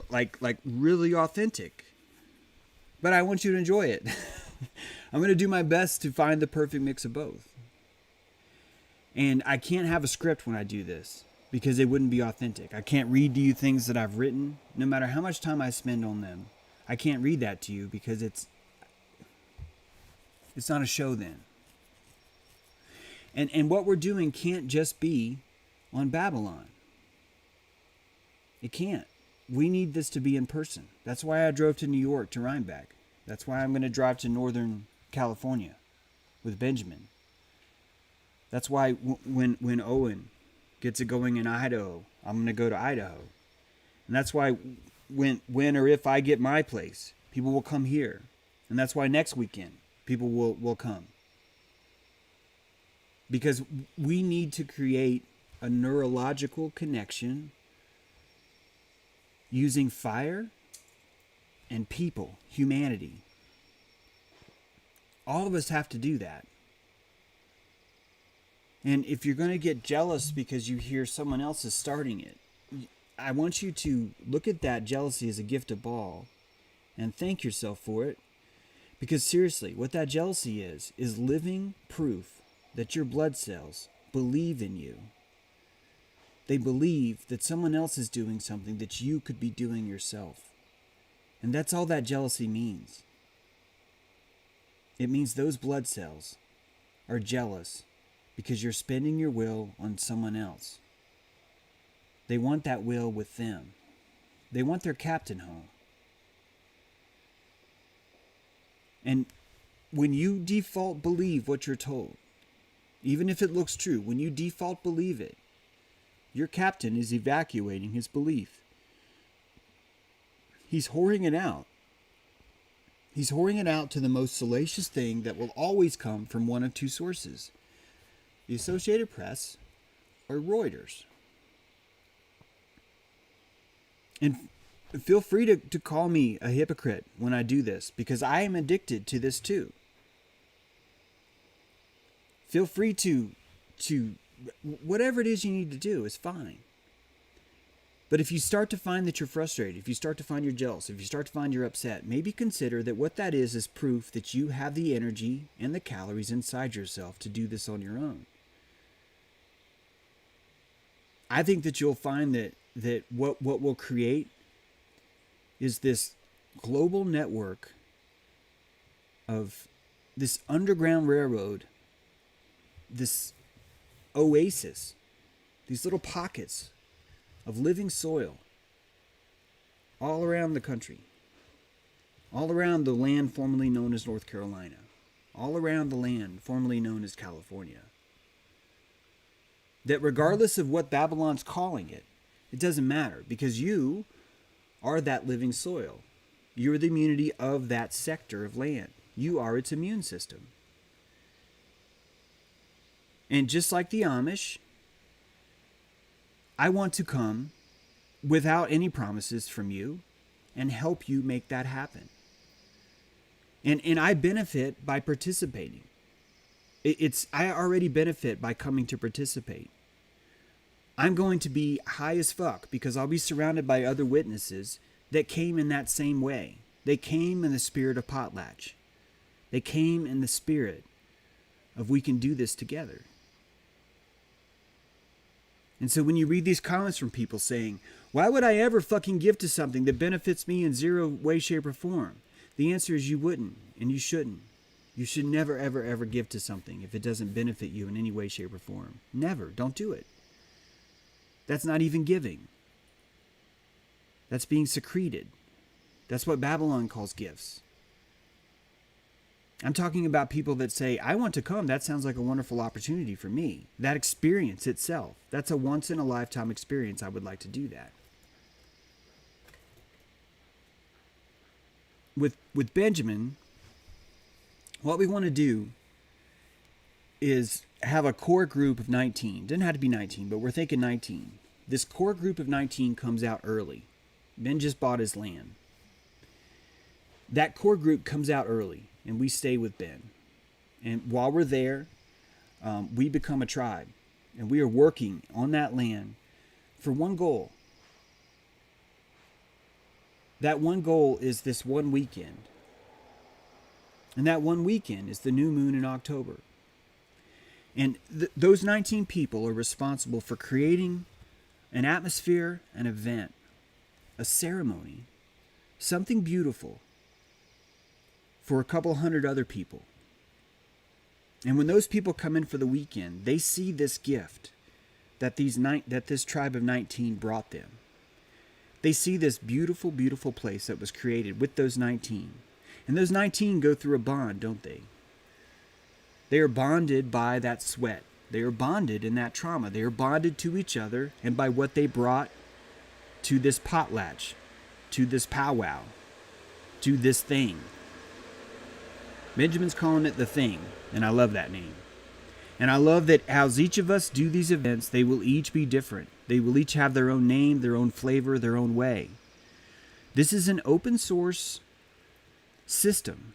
Speaker 1: Like really authentic. But I want you to enjoy it. I'm going to do my best to find the perfect mix of both. And I can't have a script when I do this, because it wouldn't be authentic. I can't read to you things that I've written, no matter how much time I spend on them. I can't read that to you because it's not a show then. And what we're doing can't just be on Babylon. It can't. We need this to be in person. That's why I drove to New York to Rhinebeck. That's why I'm going to drive to Northern California with Benjamin. That's why when Owen gets it going in Idaho, I'm going to go to Idaho. And that's why when or if I get my place, people will come here. And that's why next weekend people will come. Because we need to create a neurological connection using fire and people, humanity. All of us have to do that. And if you're going to get jealous because you hear someone else is starting it, I want you to look at that jealousy as a gift of all and thank yourself for it. Because seriously, what that jealousy is living proof that your blood cells believe in you. They believe that someone else is doing something that you could be doing yourself. And that's all that jealousy means. It means those blood cells are jealous because you're spending your will on someone else. They want that will with them. They want their captain home. And when you default believe what you're told, even if it looks true, when you default believe it, your captain is evacuating his belief. He's whoring it out. He's whoring it out to the most salacious thing that will always come from one of two sources: the Associated Press or Reuters. And Feel free to call me a hypocrite when I do this, because I am addicted to this too. Feel free to whatever it is you need to do is fine. But if you start to find that you're frustrated, if you start to find you're jealous, if you start to find you're upset, maybe consider that what that is proof that you have the energy and the calories inside yourself to do this on your own. I think that you'll find that what we'll create is this global network of this underground railroad, this oasis, these little pockets of living soil all around the country, all around the land formerly known as North Carolina, all around the land formerly known as California. That regardless of what Babylon's calling it, it doesn't matter, because you are that living soil. You're the immunity of that sector of land. You are its immune system. And just like the Amish, I want to come without any promises from you and help you make that happen. And I benefit by participating. I already benefit by coming to participate. I'm going to be high as fuck because I'll be surrounded by other witnesses that came in that same way. They came in the spirit of potlatch. They came in the spirit of we can do this together. And so when you read these comments from people saying, why would I ever fucking give to something that benefits me in zero way, shape, or form? The answer is you wouldn't, and you shouldn't. You should never, ever, ever give to something if it doesn't benefit you in any way, shape, or form. Never. Don't do it. That's not even giving. That's being secreted. That's what Babylon calls gifts. I'm talking about people that say, I want to come. That sounds like a wonderful opportunity for me. That experience itself, that's a once-in-a-lifetime experience. I would like to do that. With Benjamin, what we want to do is have a core group of 19. Doesn't have to be 19, but we're thinking 19. This core group of 19 comes out early. Ben just bought his land. That core group comes out early, and we stay with Ben. And while we're there, we become a tribe. And we are working on that land for one goal. That one goal is this one weekend. And that one weekend is the new moon in October. And those 19 people are responsible for creating an atmosphere, an event, a ceremony, something beautiful for a couple hundred other people. And when those people come in for the weekend, they see this gift that this tribe of 19 brought them. They see this beautiful, beautiful place that was created with those 19. And those 19 go through a bond, don't they? They are bonded by that sweat. They are bonded in that trauma. They are bonded to each other and by what they brought to this potlatch, to this powwow, to this thing. Benjamin's calling it the thing, and I love that name. And I love that as each of us do these events, they will each be different. They will each have their own name, their own flavor, their own way. This is an open source system.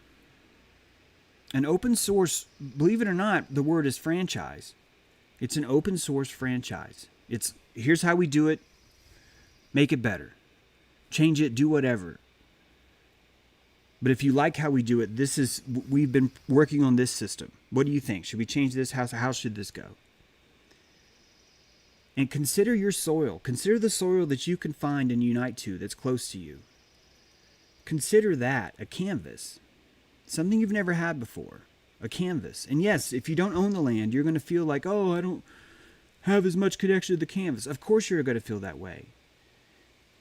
Speaker 1: An open source, believe it or not, the word is franchise. It's an open source franchise. It's here's how we do it. Make it better. Change it, do whatever. But if you like how we do it, we've been working on this system. What do you think? Should we change this? How should this go? And consider your soil. Consider the soil that you can find and unite to that's close to you. Consider that a canvas. Something you've never had before. A canvas. And yes, if you don't own the land, you're going to feel like, oh, I don't have as much connection to the canvas. Of course you're going to feel that way.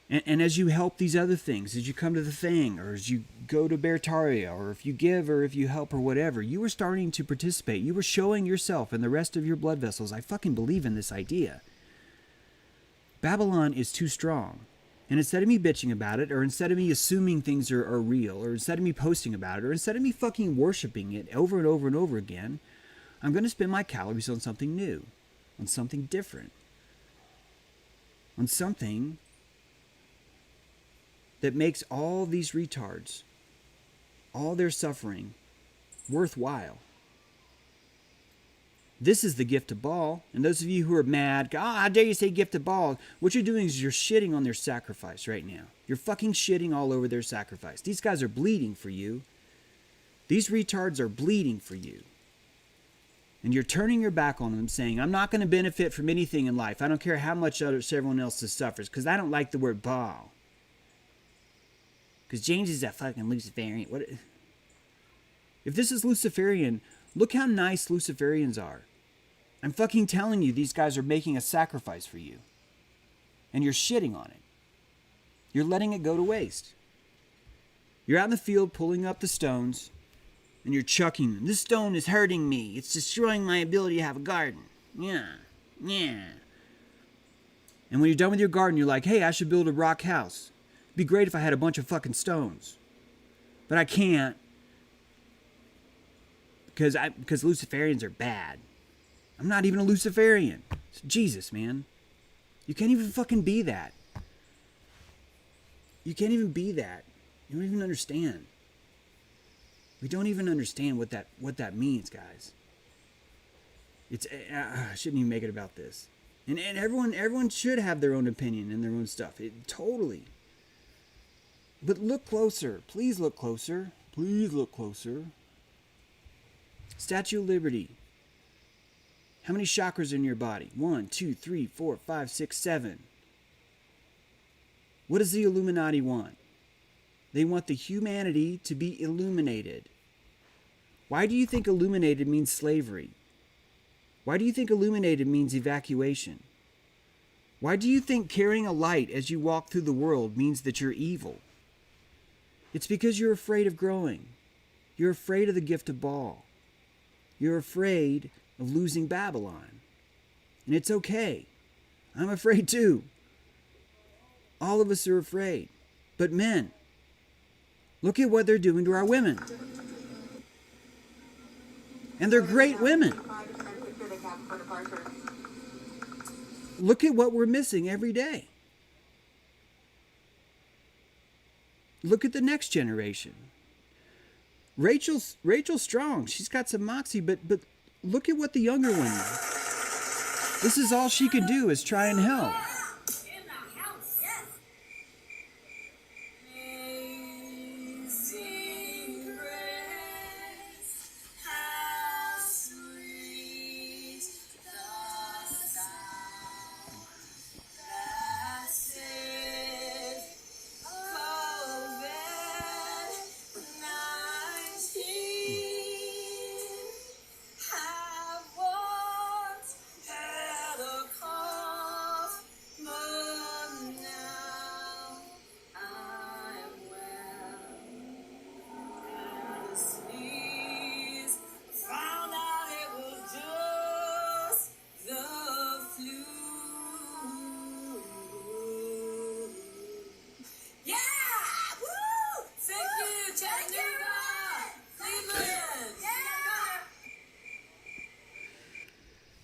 Speaker 1: And as you help these other things, as you come to the thing, or as you go to Bertaria, or if you give, or if you help, or whatever, you were starting to participate. You were showing yourself and the rest of your blood vessels, I fucking believe in this idea. Babylon is too strong. And instead of me bitching about it, or instead of me assuming things are real, or instead of me posting about it, or instead of me fucking worshiping it over and over and over again, I'm going to spend my calories on something new, on something different, on something that makes all these retards, all their suffering, worthwhile. This is the gift of Baal. And those of you who are mad, how dare you say gift of Baal? What you're doing is you're shitting on their sacrifice right now. You're fucking shitting all over their sacrifice. These guys are bleeding for you. These retards are bleeding for you. And you're turning your back on them, saying, I'm not going to benefit from anything in life. I don't care how much everyone else suffers, because I don't like the word Baal. Because James is a fucking Luciferian. What? If this is Luciferian, look how nice Luciferians are. I'm fucking telling you, these guys are making a sacrifice for you. And you're shitting on it. You're letting it go to waste. You're out in the field pulling up the stones, and you're chucking them. This stone is hurting me. It's destroying my ability to have a garden. Yeah. And when you're done with your garden, you're like, hey, I should build a rock house. It'd be great if I had a bunch of fucking stones. But I can't. Because Luciferians are bad. I'm not even a Luciferian. It's Jesus, man. You can't even fucking be that. You can't even be that. You don't even understand. We don't even understand what that means, guys. It's I shouldn't even make it about this. And everyone should have their own opinion and their own stuff. Totally. But look closer. Please look closer. Please look closer. Statue of Liberty. How many chakras are in your body? 1, 2, 3, 4, 5, 6, 7. What does the Illuminati want? They want the humanity to be illuminated. Why do you think illuminated means slavery? Why do you think illuminated means evacuation? Why do you think carrying a light as you walk through the world means that you're evil? It's because you're afraid of growing. You're afraid of the gift of Baal. You're afraid of losing Babylon. And it's okay. I'm afraid too. All of us are afraid. But men, look at what they're doing to our women. And they're great women. Look at what we're missing every day. Look at the next generation. Rachel's strong. She's got some moxie, but look at what the younger one is. This is all she can do is try and help.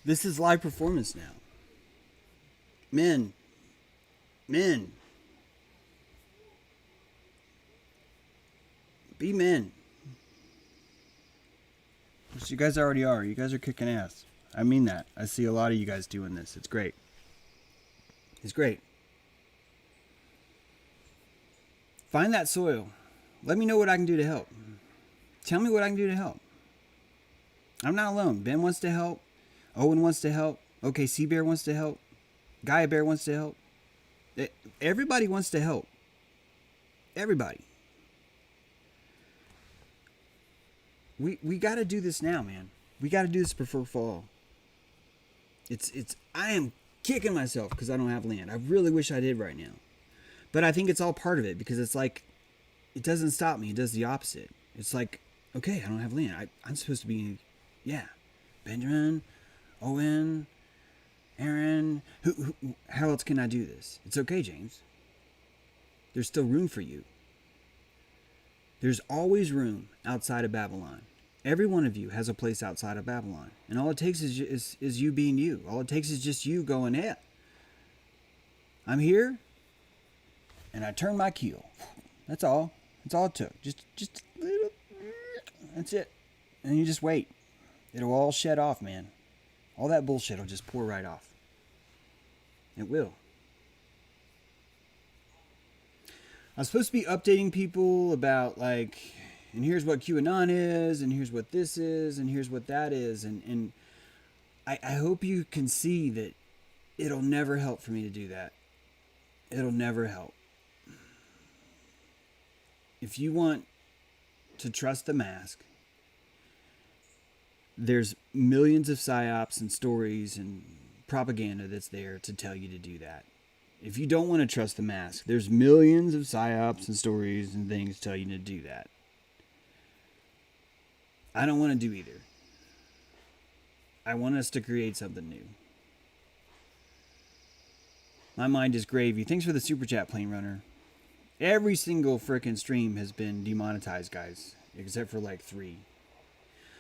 Speaker 1: This is live performance now. Men. Be men. Which you guys already are. You guys are kicking ass. I mean that. I see a lot of you guys doing this. It's great. It's great. Find that soil. Let me know what I can do to help. Tell me what I can do to help. I'm not alone. Ben wants to help. Owen wants to help. Okay, Sea Bear wants to help. Gaia Bear wants to help. Everybody wants to help. Everybody. We got to do this now, man. We got to do this before fall. I am kicking myself because I don't have land. I really wish I did right now. But I think it's all part of it because it's like, it doesn't stop me. It does the opposite. It's like, okay, I don't have land. I'm supposed to be, Benjamin, Owen, Aaron. How else can I do this? It's okay, James. There's still room for you. There's always room outside of Babylon. Every one of you has a place outside of Babylon. And all it takes is you being you. All it takes is just you going, hey, I'm here. and I turn my keel. That's all. That's all it took. Just a little. That's it. And you just wait. It'll all shed off, man. All that bullshit will just pour right off. It will. I was supposed to be updating people about, like, and here's what QAnon is, and here's what this is, and here's what that is. And I hope you can see that it'll never help for me to do that. It'll never help. If you want to trust the mask, there's millions of psyops and stories and propaganda that's there to tell you to do that. If you don't want to trust the mask, there's millions of psyops and stories and things to tell you to do that. I don't want to do either. I want us to create something new. My mind is gravy. Thanks for the super chat, Plane Runner. Every single frickin' stream has been demonetized, guys, except for like 3.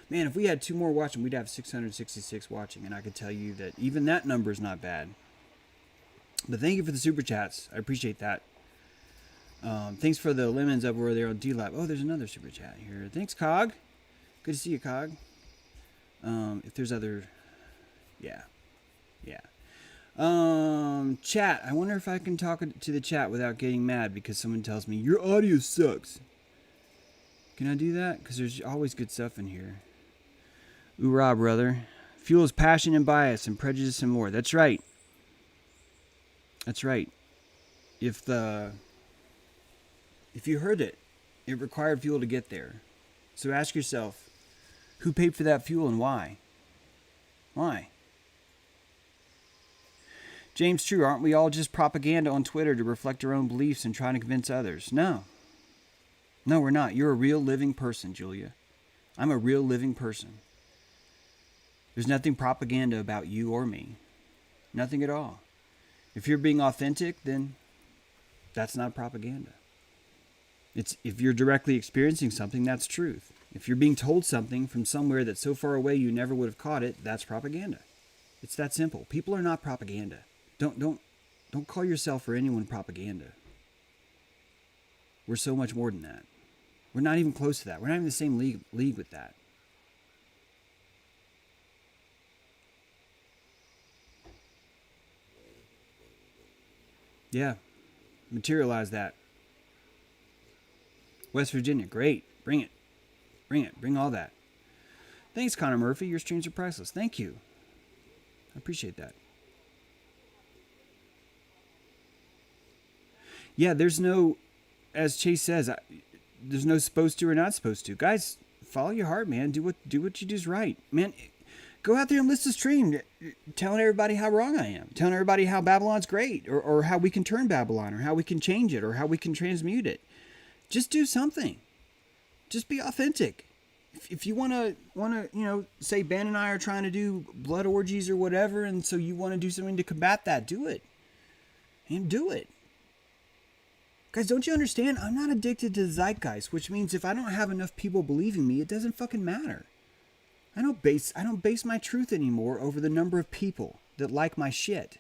Speaker 1: Man, if we had 2 more watching, we'd have 666 watching, and I could tell you that even that number is not bad. But thank you for the super chats. I appreciate that. Thanks for the lemons up over there on D-Lab. Oh, there's another super chat here. Thanks, Cog. Good to see you, Cog. If there's other... Yeah. Chat. I wonder if I can talk to the chat without getting mad because someone tells me, your audio sucks. Can I do that? Because there's always good stuff in here. Oorah, brother. Fuels passion and bias and prejudice and more. That's right. That's right. If you heard it, it required fuel to get there. So ask yourself, who paid for that fuel and why? Why? James True, aren't we all just propaganda on Twitter to reflect our own beliefs and trying to convince others? No. No, we're not. You're a real living person, Julia. I'm a real living person. There's nothing propaganda about you or me. Nothing at all. If you're being authentic, then that's not propaganda. It's if you're directly experiencing something, that's truth. If you're being told something from somewhere that's so far away you never would have caught it, that's propaganda. It's that simple. People are not propaganda. Don't call yourself or anyone propaganda. We're so much more than that. We're not even close to that. We're not even in the same league with that. Yeah. Materialize that. West Virginia, great. Bring it. Bring it. Bring all that. Thanks, Connor Murphy. Your streams are priceless. Thank you. I appreciate that. Yeah, there's no, as Chase says, there's no supposed to or not supposed to. Guys, follow your heart, man. Do what you do is right. Man, go out there and list a stream telling everybody how wrong I am. Telling everybody how Babylon's great or how we can turn Babylon or how we can change it or how we can transmute it. Just do something. Just be authentic. If you want to, say Ben and I are trying to do blood orgies or whatever, and so you want to do something to combat that, do it. And do it. Guys, don't you understand? I'm not addicted to the zeitgeist, which means if I don't have enough people believing me, it doesn't fucking matter. I don't base my truth anymore over the number of people that like my shit.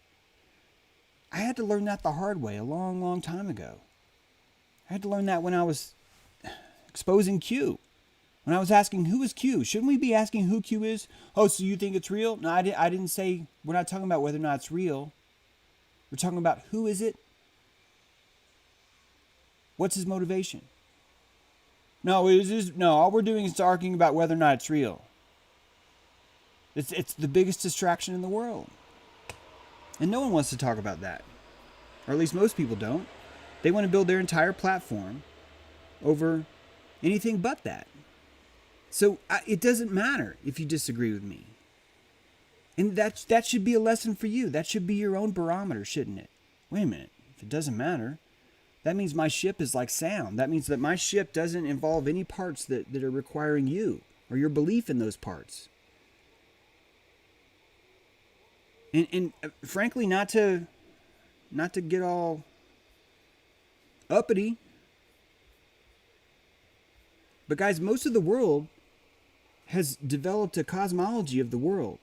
Speaker 1: I had to learn that the hard way a long, long time ago. I had to learn that when I was exposing Q. When I was asking, who is Q? Shouldn't we be asking who Q is? Oh, so you think it's real? No, I didn't say, we're not talking about whether or not it's real. We're talking about who is it? What's his motivation? No, all we're doing is arguing about whether or not it's real. It's the biggest distraction in the world. And no one wants to talk about that. Or at least most people don't. They want to build their entire platform over anything but that. So it doesn't matter if you disagree with me. And that should be a lesson for you. That should be your own barometer, shouldn't it? Wait a minute. If it doesn't matter, that means my ship is like sound. That means that my ship doesn't involve any parts that are requiring you or your belief in those parts. And frankly, not to get all uppity. But guys, most of the world has developed a cosmology of the world.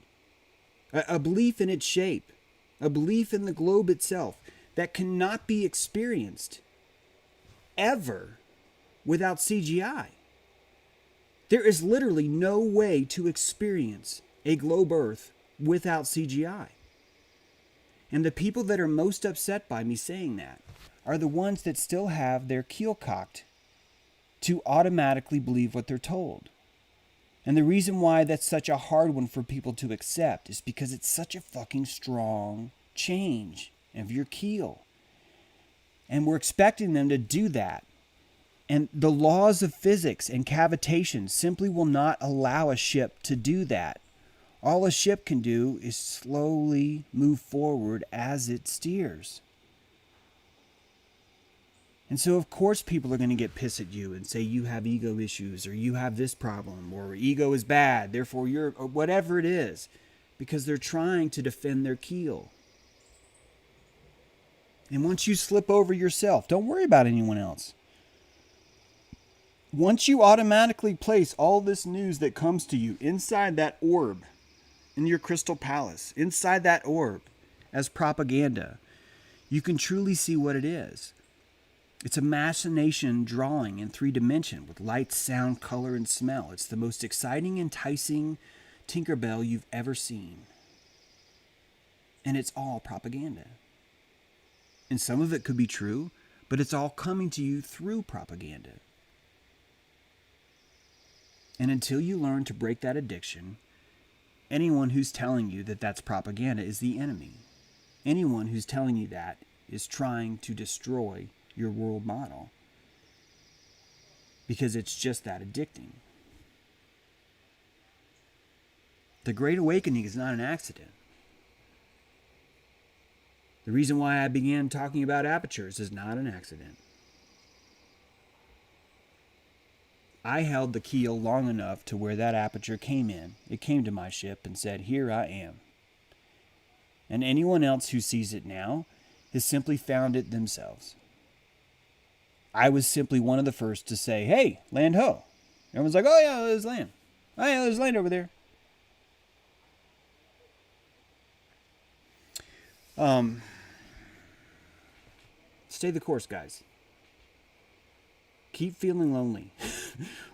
Speaker 1: A belief in its shape. A belief in the globe itself that cannot be experienced ever without CGI. There is literally no way to experience a globe Earth without CGI. And the people that are most upset by me saying that are the ones that still have their keel cocked to automatically believe what they're told. And the reason why that's such a hard one for people to accept is because it's such a fucking strong change of your keel. And we're expecting them to do that. And the laws of physics and cavitation simply will not allow a ship to do that. All a ship can do is slowly move forward as it steers. And so, of course, people are going to get pissed at you and say you have ego issues or you have this problem or ego is bad, therefore you're, or whatever it is, because they're trying to defend their keel. And once you slip over yourself, don't worry about anyone else. Once you automatically place all this news that comes to you inside that orb, in your crystal palace, inside that orb, as propaganda, you can truly see what it is. It's a machination drawing in 3 dimensions with light, sound, color, and smell. It's the most exciting, enticing Tinkerbell you've ever seen. And it's all propaganda. And some of it could be true, but it's all coming to you through propaganda. And until you learn to break that addiction, anyone who's telling you that that's propaganda is the enemy. Anyone who's telling you that is trying to destroy your world model, because it's just that addicting. The Great Awakening is not an accident. The reason why I began talking about apertures is not an accident. I held the keel long enough to where that aperture came in. It came to my ship and said, "Here I am." And anyone else who sees it now has simply found it themselves. I was simply one of the first to say, "Hey, land ho." Everyone's like, "Oh yeah, there's land. Oh yeah, there's land over there." Stay the course, guys. Keep feeling lonely.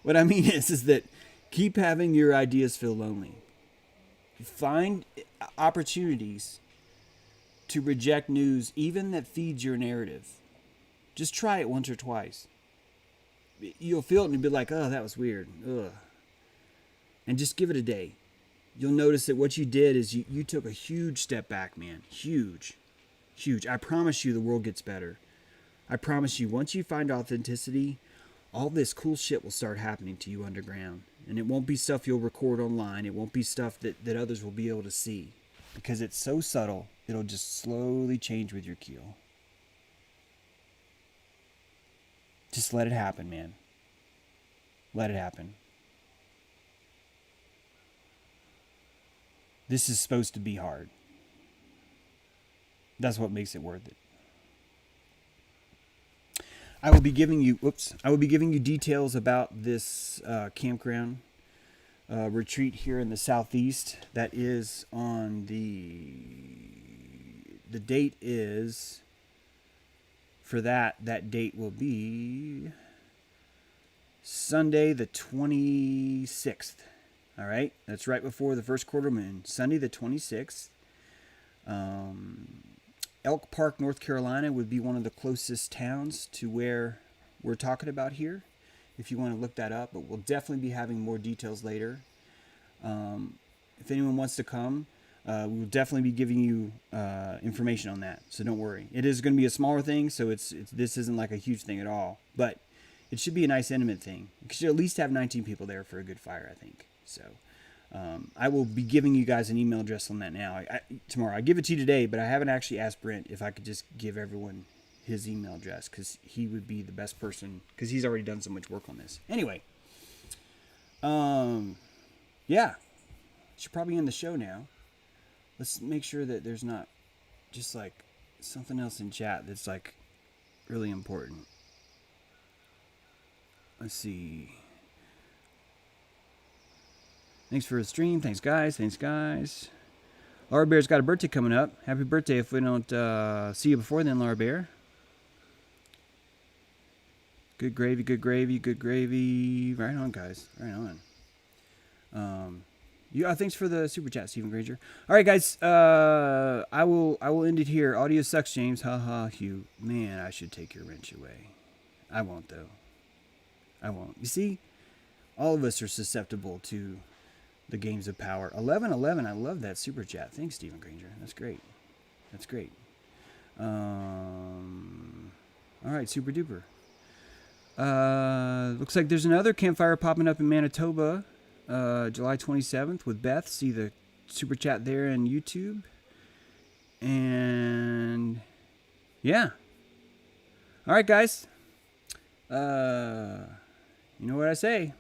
Speaker 1: What I mean is that keep having your ideas feel lonely. Find opportunities to reject news, even that feeds your narrative. Just try it once or twice. You'll feel it and you'll be like, "Oh, that was weird. Ugh." And just give it a day. You'll notice that what you did is you took a huge step back, man. Huge. Huge. I promise you the world gets better. I promise you, once you find authenticity, all this cool shit will start happening to you underground. And it won't be stuff you'll record online. It won't be stuff that others will be able to see. Because it's so subtle, it'll just slowly change with your keel. Just let it happen, man. Let it happen. This is supposed to be hard. That's what makes it worth it. I will be giving you details about this campground retreat here in the southeast. That is on the date is for that date will be Sunday the 26th. All right, that's right before the first quarter moon. Sunday the 26th. Elk Park, North Carolina would be one of the closest towns to where we're talking about here, if you want to look that up. But we'll definitely be having more details later. If anyone wants to come, we will definitely be giving you information on that. So don't worry. It is going to be a smaller thing, so this isn't like a huge thing at all. But it should be a nice intimate thing. You should at least have 19 people there for a good fire, I think. So I will be giving you guys an email address on that now. Tomorrow. I give it to you today, but I haven't actually asked Brent if I could just give everyone his email address, because he would be the best person, because he's already done so much work on this. Anyway, yeah, should probably end the show now. Let's make sure that there's not just like something else in chat that's like really important. Let's see. Thanks for the stream. Thanks, guys. Laura Bear's got a birthday coming up. Happy birthday if we don't see you before then, Laura Bear. Good gravy, good gravy, good gravy. Right on, guys. Right on. Thanks for the super chat, Stephen Granger. All right, guys. I will end it here. Audio sucks, James. Ha ha, Hugh. Man, I should take your wrench away. I won't though. I won't. You see, all of us are susceptible to the games of power. 1111. I love that super chat. Thanks, Stephen Granger. That's great. That's great. All right, super duper. Looks like there's another campfire popping up in Manitoba, July 27th with Beth. See the super chat there in YouTube. And yeah. All right, guys. You know what I say.